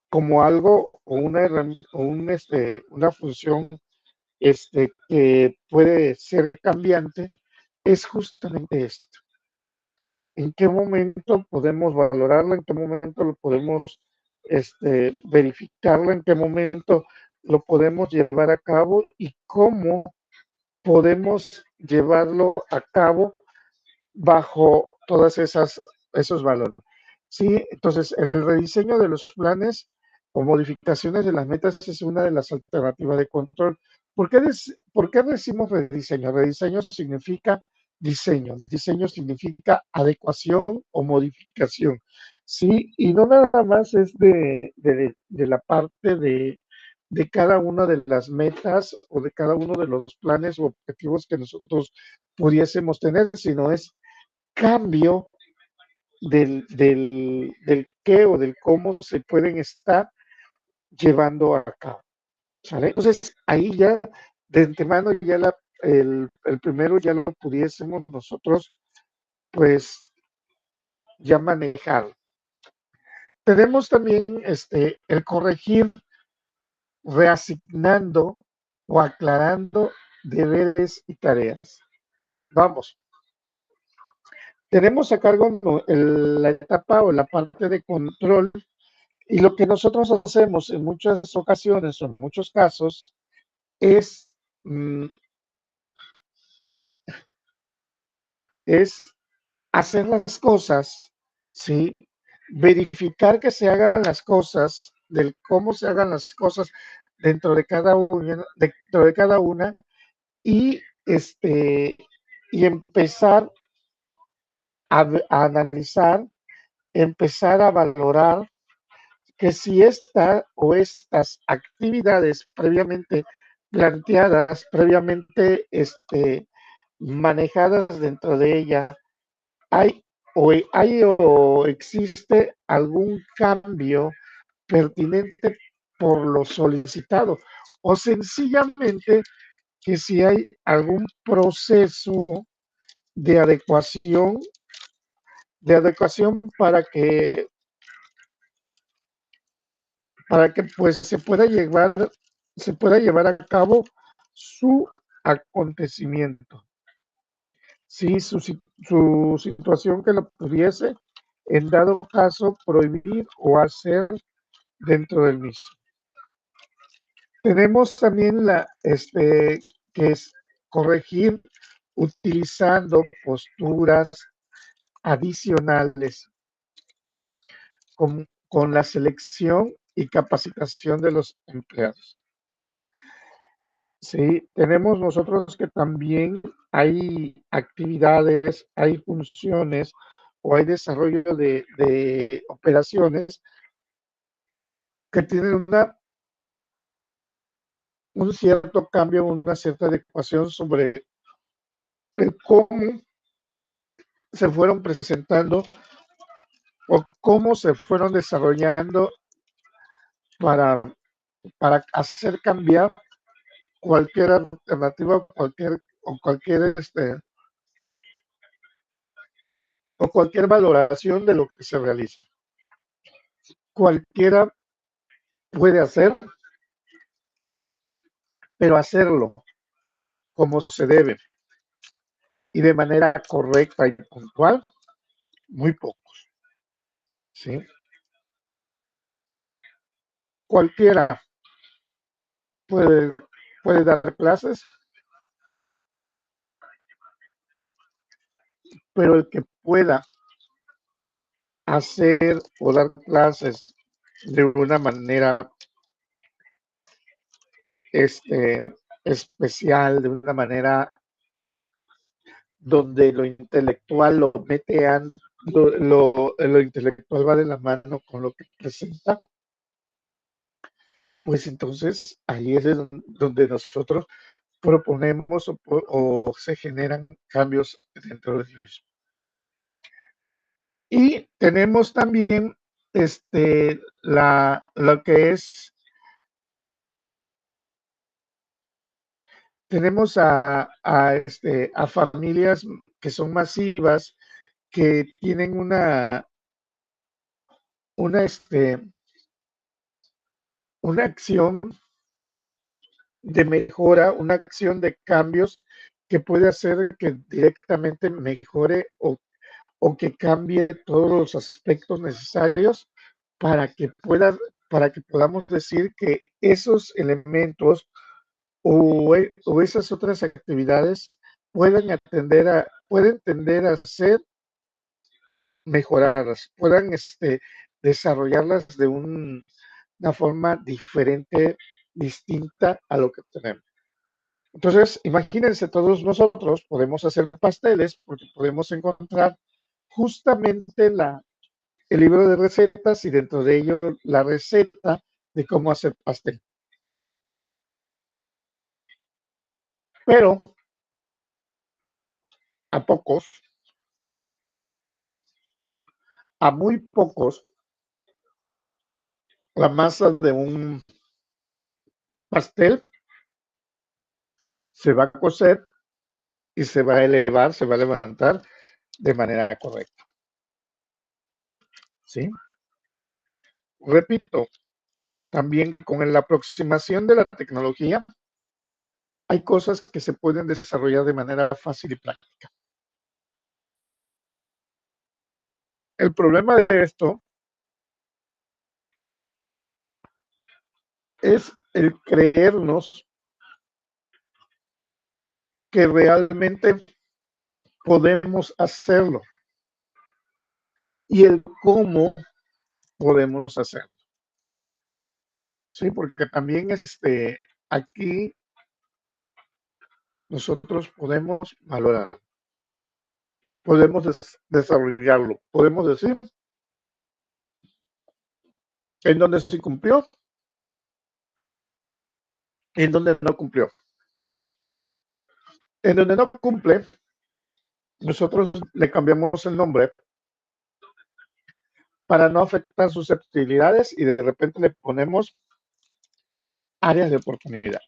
como algo o una herramienta o una función que puede ser cambiante, es justamente esto. ¿En qué momento podemos valorarlo? ¿En qué momento lo podemos verificarlo? ¿En qué momento lo podemos llevar a cabo? ¿Y cómo podemos llevarlo a cabo bajo todas esos valores? Sí, entonces el rediseño de los planes o modificaciones de las metas es una de las alternativas de control. ¿Por qué decimos rediseño? Rediseño significa diseño, diseño significa adecuación o modificación. Sí, y no nada más es de la parte de cada una de las metas o de cada uno de los planes o objetivos que nosotros pudiésemos tener, sino es cambio del qué o del cómo se pueden estar llevando a cabo. ¿Sale? Entonces, ahí ya de antemano ya el primero ya lo pudiésemos nosotros, pues, ya manejar. Tenemos también el corregir reasignando o aclarando deberes y tareas. Vamos, tenemos a cargo la etapa o la parte de control. Y lo que nosotros hacemos en muchas ocasiones o en muchos casos es, es hacer las cosas, ¿sí? Verificar que se hagan las cosas, del cómo se hagan las cosas dentro de cada una y, y empezar a analizar empezar a valorar que si esta o estas actividades previamente planteadas, previamente manejadas dentro de ella, hay hay o existe algún cambio pertinente por lo solicitado, o sencillamente que si hay algún proceso de adecuación, para que pues se pueda llevar a cabo su acontecimiento. Sí, su situación que lo pudiese, en dado caso, prohibir o hacer dentro del mismo. Tenemos también que es corregir utilizando posturas adicionales con la selección y capacitación de los empleados. Sí, tenemos nosotros que también hay actividades, hay funciones o hay desarrollo de operaciones que tienen un cierto cambio, una cierta adecuación sobre el cómo se fueron presentando o cómo se fueron desarrollando para, para hacer cambiar cualquier alternativa, o cualquier valoración de lo que se realiza. Cualquiera puede hacer, pero hacerlo como se debe y de manera correcta y puntual, muy pocos. ¿Sí? Cualquiera puede, puede dar clases, pero el que pueda hacer o dar clases de una manera especial, de una manera donde lo intelectual lo intelectual va de la mano con lo que presenta, pues entonces ahí es donde nosotros proponemos o se generan cambios dentro de ellos. Y tenemos también lo que es, tenemos a familias que son masivas, que tienen una, una acción de mejora, una acción de cambios que puede hacer que directamente mejore o que cambie todos los aspectos necesarios para que pueda, para que podamos decir que esos elementos o esas otras actividades pueden tender a ser mejoradas, puedan desarrollarlas de una forma diferente, distinta a lo que tenemos. Entonces, imagínense, todos nosotros podemos hacer pasteles porque podemos encontrar justamente el libro de recetas y dentro de ello la receta de cómo hacer pastel. Pero a pocos, a muy pocos, la masa de un pastel se va a cocer y se va a elevar, se va a levantar de manera correcta. ¿Sí? Repito, también con la aproximación de la tecnología, hay cosas que se pueden desarrollar de manera fácil y práctica. El problema de esto es el creernos que realmente podemos hacerlo y el cómo podemos hacerlo. Sí, porque también aquí nosotros podemos valorar, podemos desarrollarlo, podemos decir, en donde sí cumplió, en donde no cumplió. En donde no cumple, nosotros le cambiamos el nombre para no afectar susceptibilidades y de repente le ponemos áreas de oportunidad.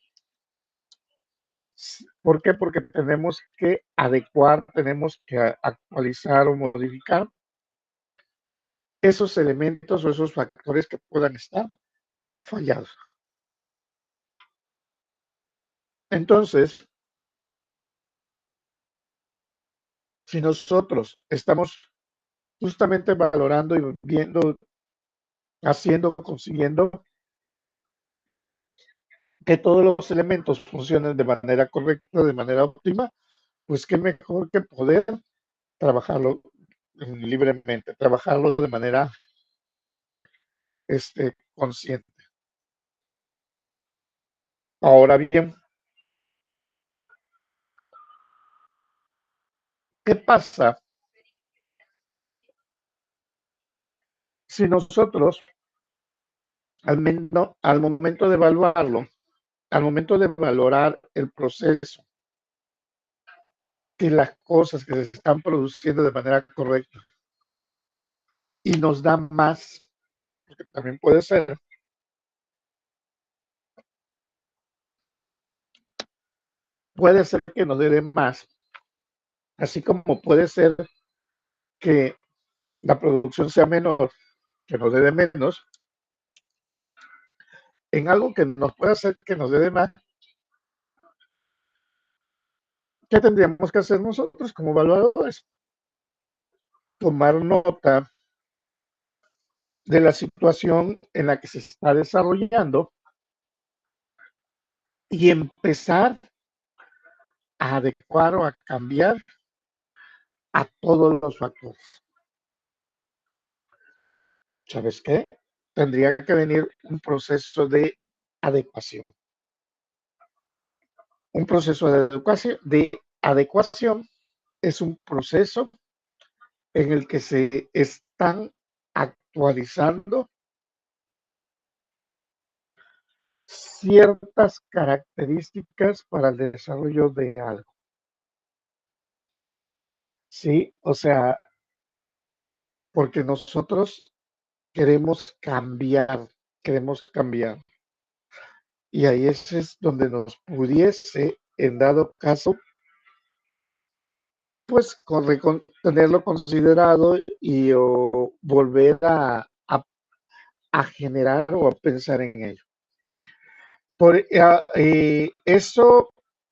¿Por qué? Porque tenemos que adecuar, tenemos que actualizar o modificar esos elementos o esos factores que puedan estar fallados. Entonces, si nosotros estamos justamente valorando y viendo, haciendo, consiguiendo que todos los elementos funcionen de manera correcta, de manera óptima, pues qué mejor que poder trabajarlo libremente, trabajarlo de manera consciente. Ahora bien, ¿qué pasa si nosotros al momento de evaluarlo, al momento de valorar el proceso, que las cosas que se están produciendo de manera correcta y nos da más, porque también puede ser que nos dé más, así como puede ser que la producción sea menor, que nos dé menos, en algo que nos puede hacer que nos dé más. ¿Qué tendríamos que hacer nosotros como evaluadores? Tomar nota de la situación en la que se está desarrollando y empezar a adecuar o a cambiar a todos los factores. ¿Sabes qué? Tendría que venir un proceso de adecuación. Un proceso de adecuación es un proceso en el que se están actualizando ciertas características para el desarrollo de algo. Sí, o sea, porque nosotros queremos cambiar. Y ahí es donde nos pudiese, en dado caso, pues tenerlo considerado y o volver a generar o a pensar en ello.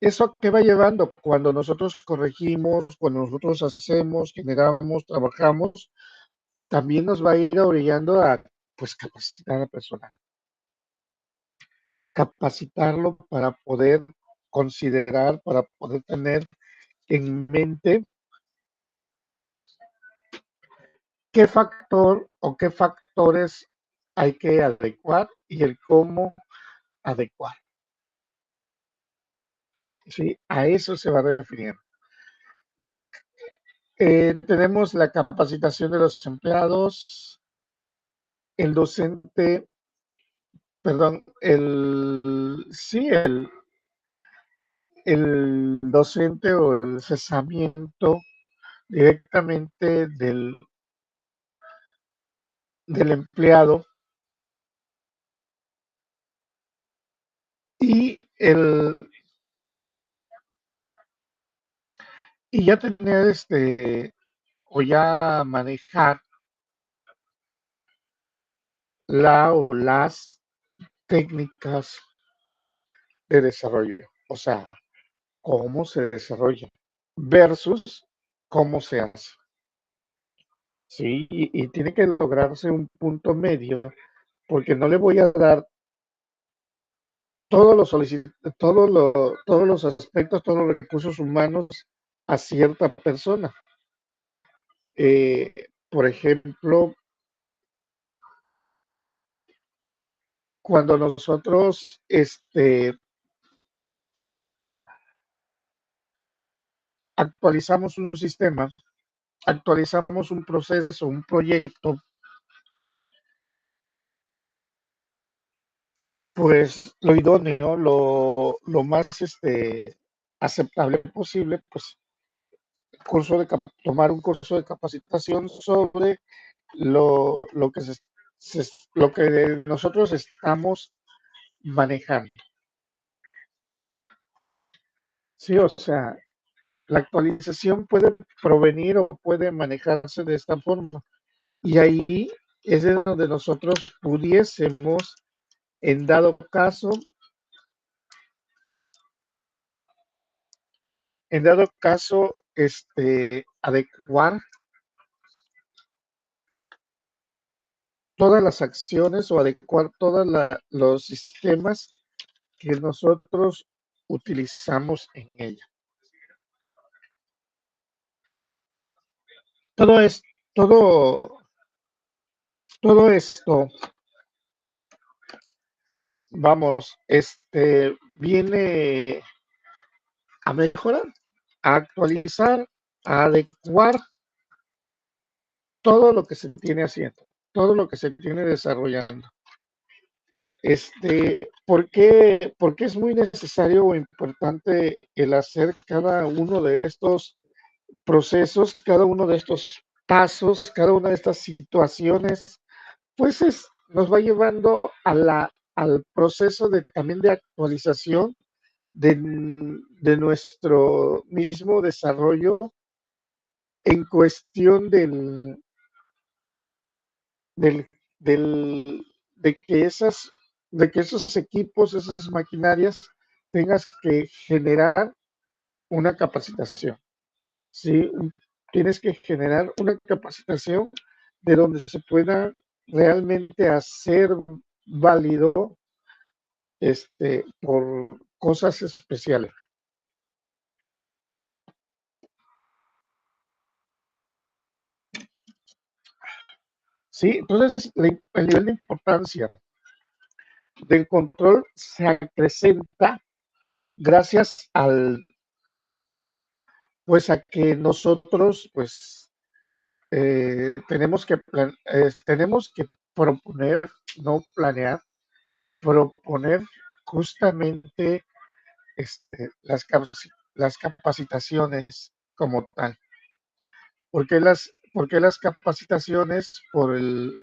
Eso que va llevando cuando nosotros corregimos, cuando nosotros hacemos, generamos, trabajamos, también nos va a ir orillando a pues capacitar a la persona, capacitarlo para poder considerar, para poder tener en mente qué factor o qué factores hay que adecuar y el cómo adecuar. ¿Sí? A eso se va refiriendo. Tenemos la capacitación de los empleados, el docente, perdón, sí, el docente o el cesamiento directamente del empleado y y ya tener o ya manejar la o las técnicas de desarrollo, o sea, cómo se desarrolla versus cómo se hace. Sí, y tiene que lograrse un punto medio, porque no le voy a dar todos los aspectos, todos los recursos humanos a cierta persona. Por ejemplo, cuando nosotros actualizamos un sistema, actualizamos un proceso, un proyecto, pues lo idóneo, lo más aceptable posible, pues tomar un curso de capacitación sobre lo que lo que nosotros estamos manejando. Sí, o sea, la actualización puede provenir o puede manejarse de esta forma. Y ahí es de donde nosotros pudiésemos, en dado caso, adecuar todas las acciones o adecuar todos los sistemas que nosotros utilizamos en ella. Todo es, todo, todo esto, vamos, viene a mejorar, a actualizar, a adecuar todo lo que se tiene haciendo, todo lo que se tiene desarrollando. ¿Por qué es muy necesario o importante el hacer cada uno de estos procesos, cada uno de estos pasos, cada una de estas situaciones? Pues nos va llevando al proceso también de actualización de nuestro mismo desarrollo en cuestión del, del, de que de que esos equipos, esas maquinarias, tengas que generar una capacitación, ¿sí? Tienes que generar una capacitación de donde se pueda realmente hacer válido por cosas especiales. Sí, entonces el nivel de importancia del control se acrecenta gracias pues a que nosotros, pues, tenemos que proponer, no planear, proponer justamente las capacitaciones como tal. ¿Por qué las capacitaciones? Por el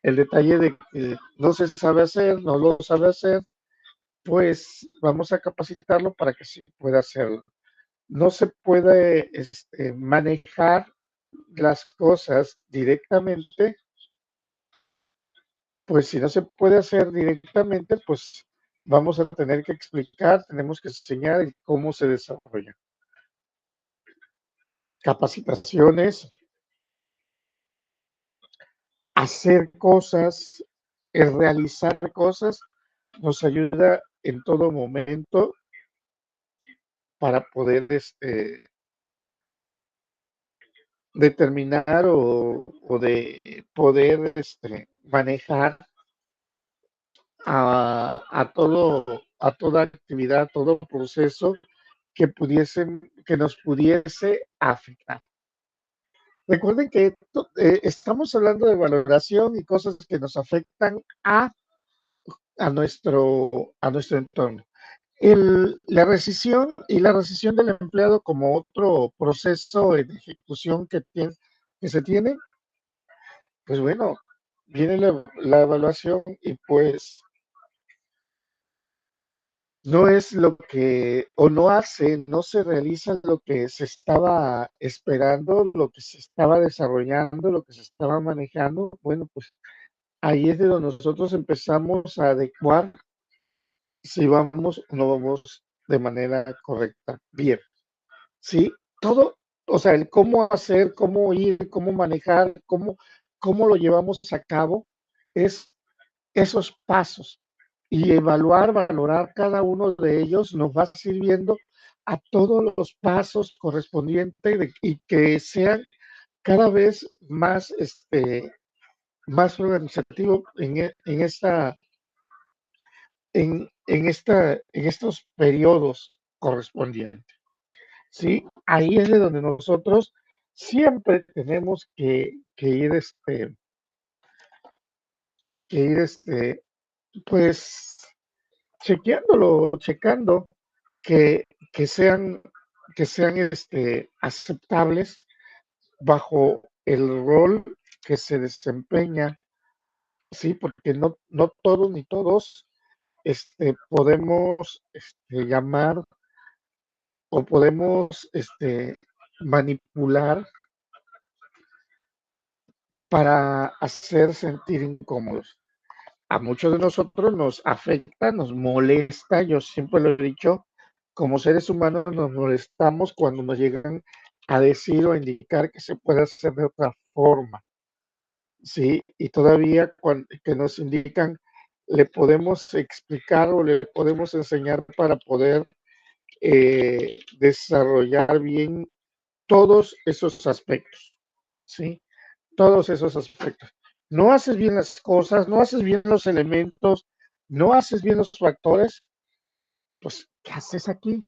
detalle de que no se sabe hacer, no lo sabe hacer, pues vamos a capacitarlo para que sí pueda hacerlo. No se puede manejar las cosas directamente, pues si no se puede hacer directamente, pues vamos a tener que explicar, tenemos que enseñar cómo se desarrolla. Capacitaciones, hacer cosas, realizar cosas, nos ayuda en todo momento para poder determinar o de poder manejar a toda actividad, a todo proceso que nos pudiese afectar. Recuerden que estamos hablando de valoración y cosas que nos afectan a nuestro entorno. La rescisión y la rescisión del empleado como otro proceso de ejecución que se tiene, pues bueno, viene la evaluación y pues no es lo que, o no hace, no se realiza lo que se estaba esperando, lo que se estaba desarrollando, lo que se estaba manejando. Bueno, pues ahí es de donde nosotros empezamos a adecuar si vamos o no vamos de manera correcta. Bien, sí, todo, o sea, el cómo hacer, cómo ir, cómo manejar, cómo lo llevamos a cabo, es esos pasos y evaluar, valorar cada uno de ellos nos va sirviendo a todos los pasos correspondientes y que sean cada vez más, más organizativo en estos periodos correspondientes. ¿Sí? Ahí es de donde nosotros siempre tenemos que ir, pues, checando que, que sean, que sean aceptables bajo el rol que se desempeña, sí, porque no todos ni todos podemos llamar o podemos manipular para hacer sentir incómodos. A muchos de nosotros nos afecta, nos molesta, yo siempre lo he dicho, como seres humanos nos molestamos cuando nos llegan a decir o a indicar que se puede hacer de otra forma, ¿sí? Y todavía que nos indican, le podemos explicar o le podemos enseñar para poder desarrollar bien todos esos aspectos, ¿sí? Todos esos aspectos. No haces bien las cosas, no haces bien los elementos, no haces bien los factores, pues, ¿qué haces aquí?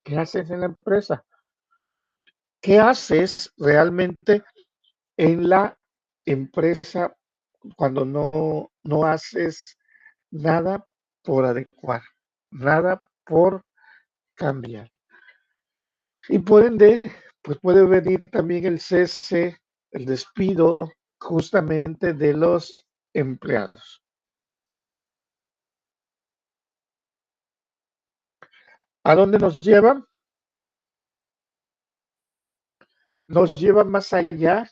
¿Qué haces en la empresa? ¿Qué haces realmente en la empresa cuando no haces nada por adecuar, nada por cambiar? Y por ende, pues puede venir también el cese, el despido justamente de los empleados. ¿A dónde nos lleva? Nos lleva más allá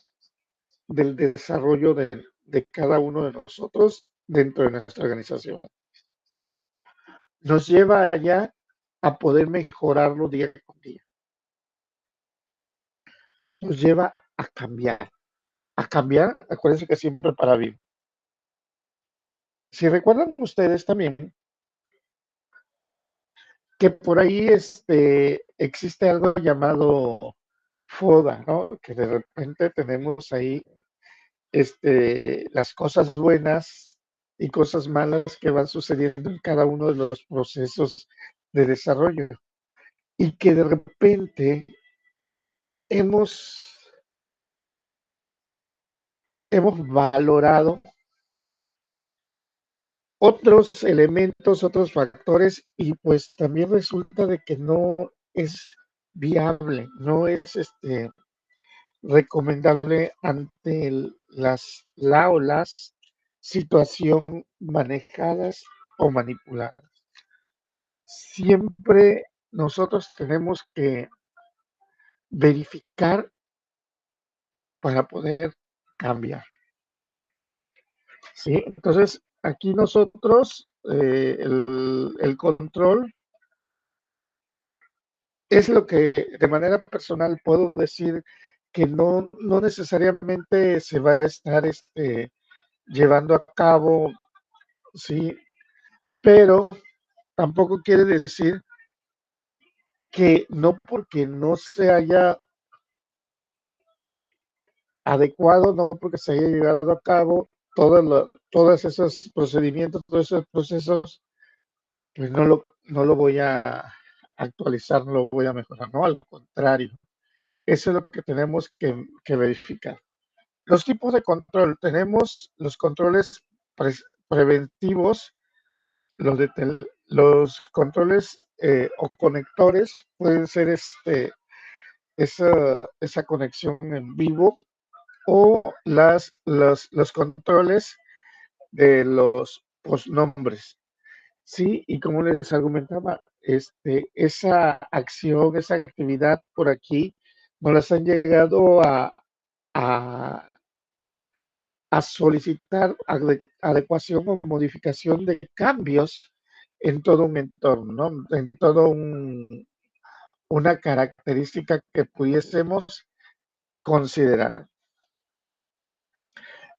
del desarrollo de cada uno de nosotros dentro de nuestra organización. Nos lleva allá a poder mejorarlo día con día. Nos lleva a cambiar. A cambiar, acuérdense que siempre para bien. Si recuerdan ustedes también que por ahí existe algo llamado FODA, ¿no? Que de repente tenemos ahí las cosas buenas y cosas malas que van sucediendo en cada uno de los procesos de desarrollo y que de repente hemos, hemos valorado otros elementos, otros factores y pues también resulta de que no es viable, no es recomendable ante la o las situación manejadas o manipuladas. Siempre nosotros tenemos que verificar para poder cambiar, ¿sí? Entonces, aquí nosotros, el control es lo que de manera personal puedo decir que no necesariamente se va a estar llevando a cabo, ¿sí? Pero tampoco quiere decir que no porque no se haya adecuado, no porque se haya llevado a cabo todos esos procedimientos, todos esos procesos, pues no lo voy a actualizar, no lo voy a mejorar, no, al contrario, eso es lo que tenemos que verificar. Los tipos de control, tenemos los controles preventivos, los controles o conectores, pueden ser esa conexión en vivo o los controles de los postnombres. Sí, y como les argumentaba, esa acción, esa actividad por aquí, nos las han llegado a, a solicitar adecuación o modificación de cambios en todo un entorno, ¿no? En todo una característica que pudiésemos considerar.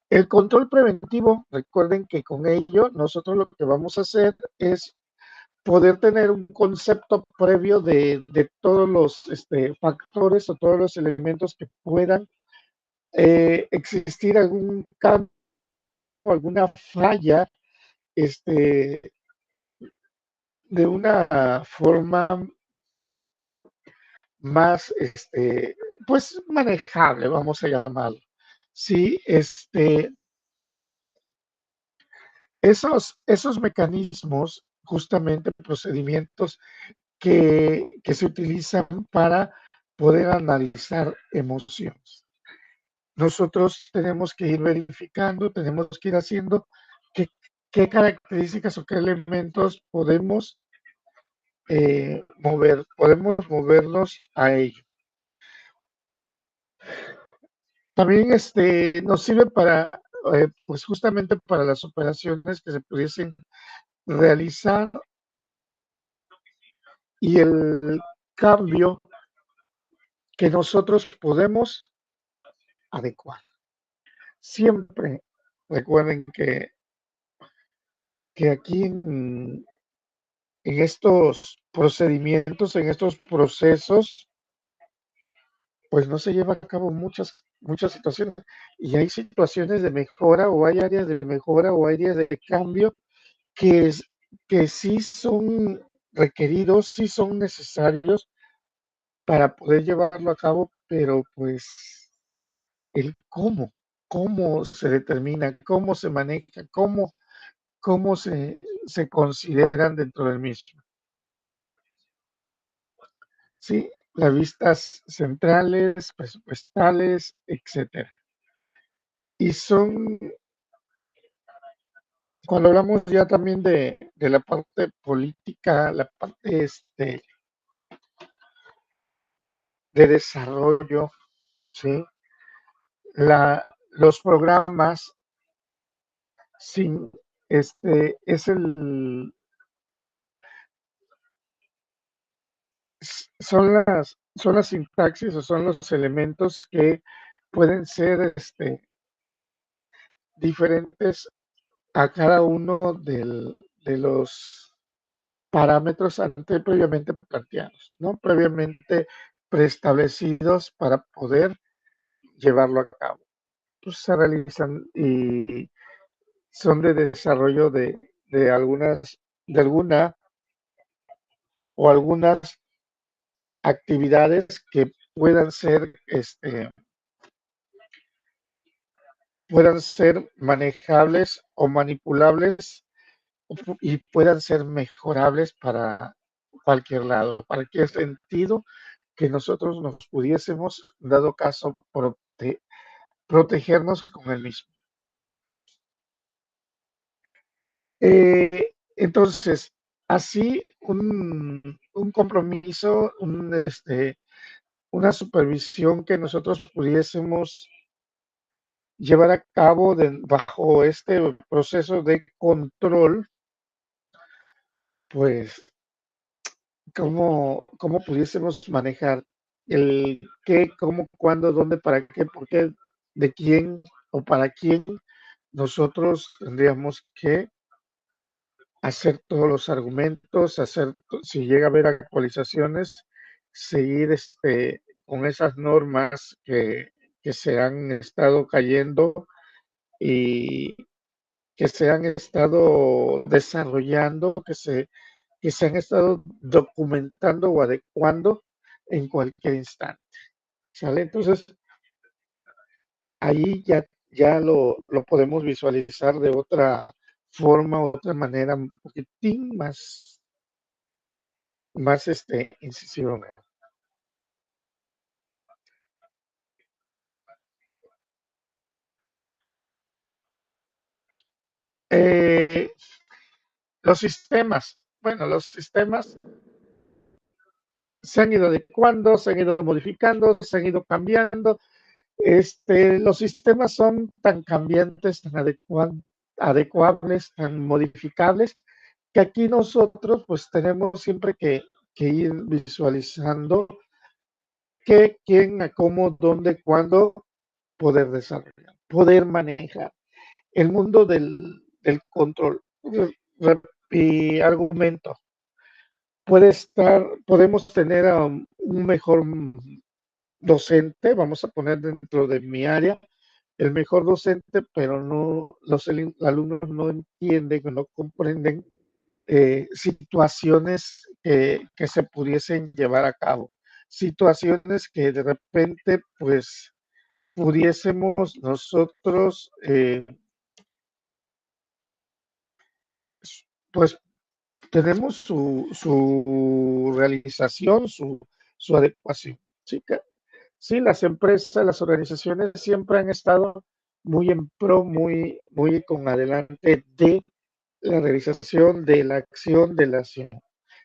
El control preventivo, recuerden que con ello nosotros lo que vamos a hacer es poder tener un concepto previo de todos los factores o todos los elementos que puedan existir algún cambio, alguna falla, este, de una forma más, pues manejable, vamos a llamarlo. Sí, esos mecanismos justamente procedimientos que se utilizan para poder analizar emociones. Nosotros tenemos que ir verificando, tenemos que ir haciendo qué, qué características o qué elementos podemos podemos movernos a ello. También nos sirve para, pues justamente para las operaciones que se pudiesen realizar y el cambio que nosotros podemos adecuar. Siempre recuerden que aquí en estos procedimientos, en estos procesos, pues no se lleva a cabo muchas situaciones. Y hay situaciones de mejora o hay áreas de mejora o áreas de cambio que, que sí son requeridos, sí son necesarios para poder llevarlo a cabo, pero pues el cómo se determina, cómo se maneja, cómo se consideran dentro del mismo. Sí, las vistas centrales, presupuestales, etcétera. Y son, cuando hablamos ya también de la parte política, la parte de desarrollo, ¿sí? Los programas sin, es son las sintaxis o son los elementos que pueden ser diferentes a cada uno de los parámetros previamente planteados, ¿no? Previamente preestablecidos para poder llevarlo a cabo. Pues se realizan y son de desarrollo de de alguna o algunas actividades que puedan ser manejables o manipulables y puedan ser mejorables para cualquier lado, para cualquier sentido que nosotros nos pudiésemos, dado caso, protegernos con el mismo. Entonces, así un compromiso, una supervisión que nosotros pudiésemos llevar a cabo bajo este proceso de control, pues, cómo pudiésemos manejar el qué, cómo, cuándo, dónde, para qué, por qué, de quién o para quién nosotros tendríamos que hacer todos los argumentos, si llega a haber actualizaciones, seguir con esas normas que se han estado cayendo y que se han estado desarrollando, que se han estado documentando o adecuando en cualquier instante. ¿Sale? Entonces, ahí ya lo podemos visualizar de otra forma, otra manera, un poquitín más incisivo. Eh, los sistemas, bueno, los sistemas se han ido adecuando, se han ido modificando, se han ido cambiando. Los sistemas son tan cambiantes, tan adecuables, tan modificables, que aquí nosotros pues tenemos siempre que ir visualizando qué, quién, a cómo, dónde, cuándo poder desarrollar, poder manejar. El mundo del control. Y argumento, podemos tener a un mejor docente, vamos a poner dentro de mi área, el mejor docente, pero no los alumnos no entienden, no comprenden situaciones que se pudiesen llevar a cabo, situaciones que de repente pues pudiésemos nosotros pues tenemos su realización, su adecuación. ¿Sí? Sí, las empresas, las organizaciones siempre han estado muy en pro, muy con adelante de la realización, de la acción, de la acción.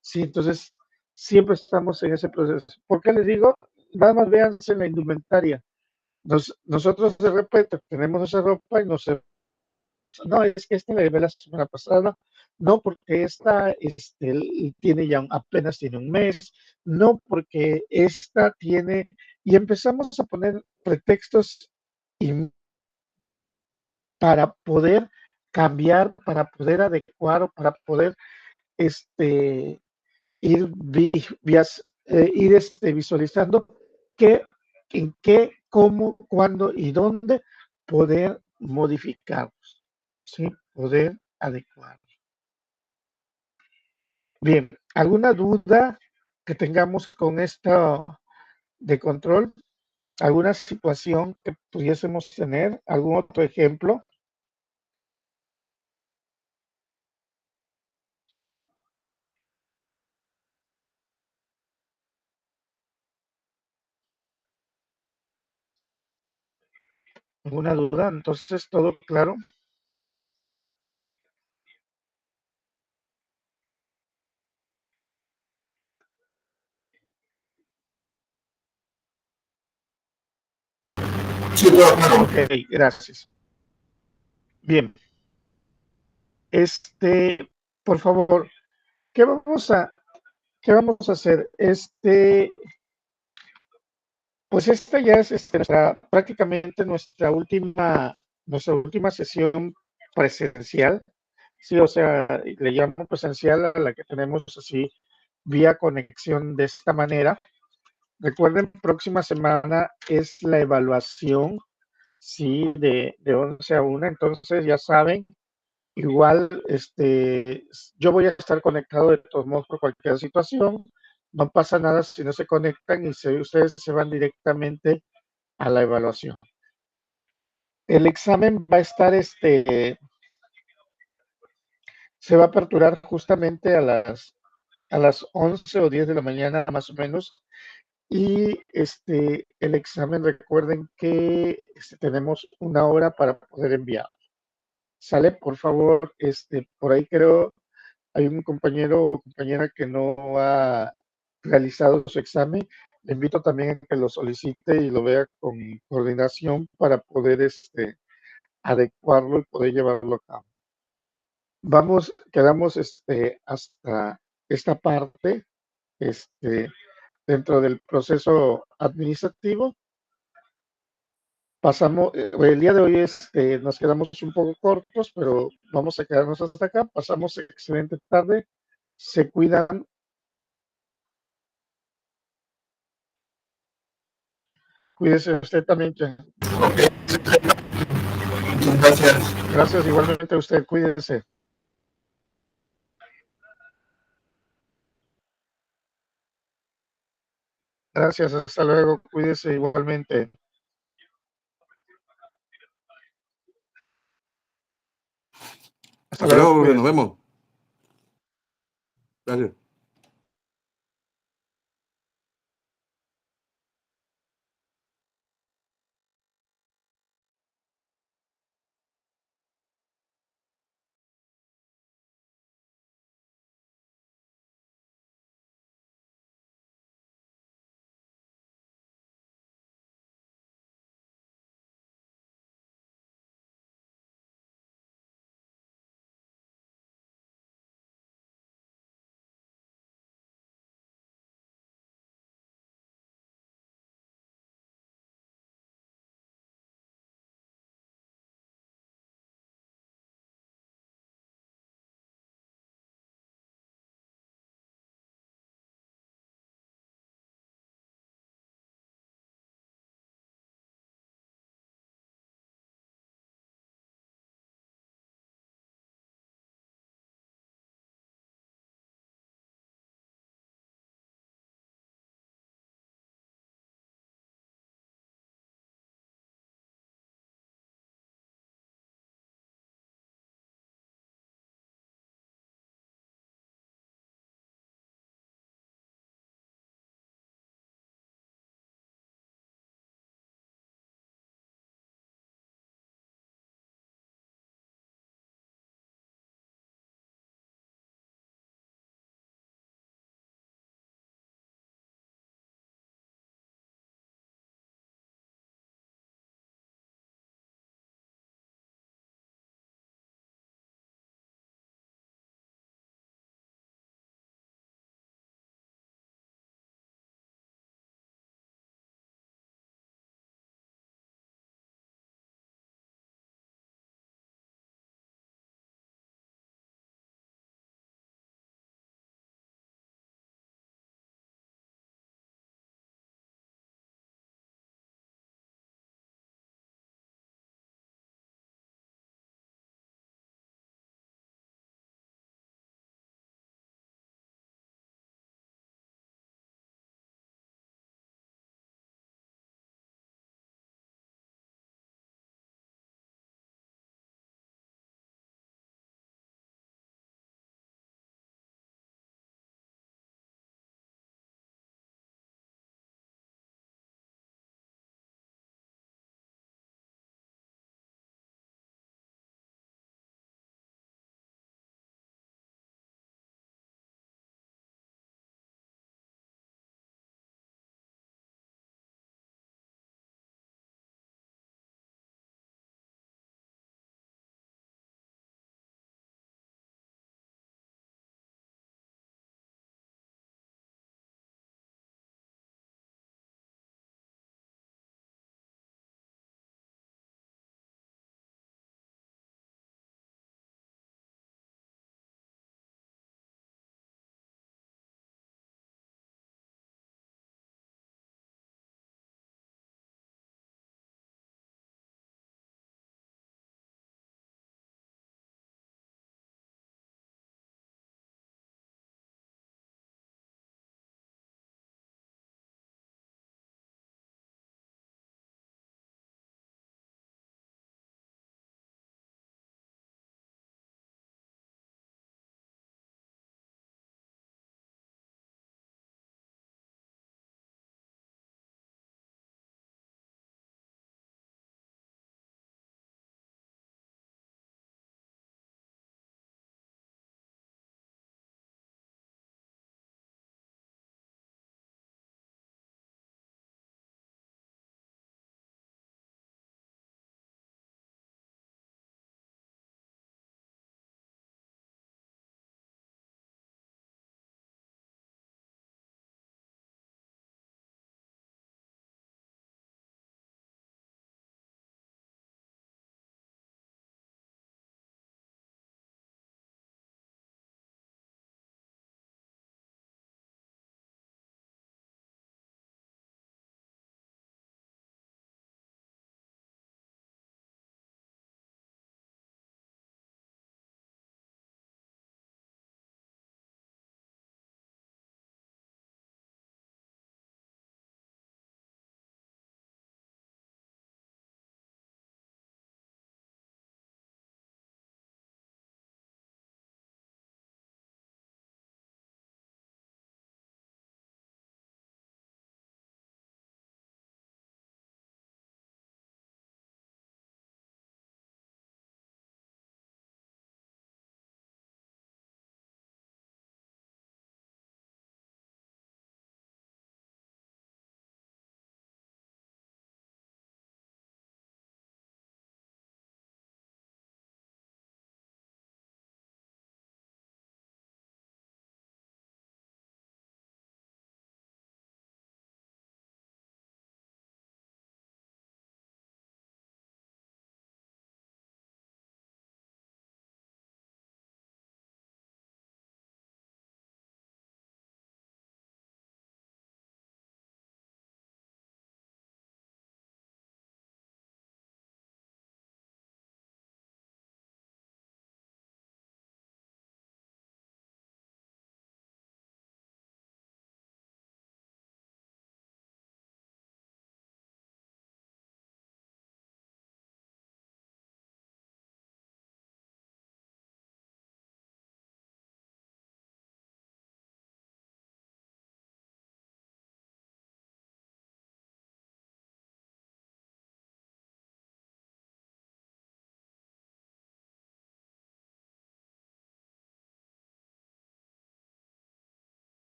Sí, entonces siempre estamos en ese proceso. ¿Por qué les digo? Nada más véanse en la indumentaria. Nosotros de repente tenemos esa ropa y no, es que esta la llevé la semana pasada, no porque esta tiene ya apenas tiene un mes, no porque esta tiene, y empezamos a poner pretextos y para poder cambiar, para poder adecuar o para poder este, ir, ir visualizando qué, en qué, cómo, cuándo y dónde poder modificarlos, ¿sí? Poder adecuar. Bien, ¿alguna duda que tengamos con esta de control? ¿Alguna situación que pudiésemos tener? ¿Algún otro ejemplo? ¿Alguna duda? Entonces, ¿todo claro? Sí, todo claro. Ok, gracias. Bien, por favor, ¿qué vamos a, qué vamos a hacer? Pues esta ya es prácticamente nuestra última sesión presencial. Sí, o sea, le llamo presencial a la que tenemos así vía conexión de esta manera. Recuerden, próxima semana es la evaluación, sí, de 11 a 1. Entonces ya saben, igual, yo voy a estar conectado de todos modos por cualquier situación. No pasa nada si no se conectan y ustedes se van directamente a la evaluación. El examen va a estar, se va a aperturar justamente a las 11 o 10 de la mañana más o menos. Y el examen, recuerden que tenemos una hora para poder enviar. Sale, por favor, por ahí creo hay un compañero o compañera que no ha realizado su examen. Le invito también a que lo solicite y lo vea con coordinación para poder adecuarlo y poder llevarlo a cabo. Quedamos hasta esta parte dentro del proceso administrativo. Pasamos, el día de hoy nos quedamos un poco cortos, pero vamos a quedarnos hasta acá. Pasamos excelente tarde. Se cuidan. Cuídese usted también. Ok, muchas gracias. Gracias igualmente a usted. Cuídese. Gracias. Hasta luego. Cuídese igualmente. Hasta Hasta luego. luego, nos Cuídese. vemos. Gracias.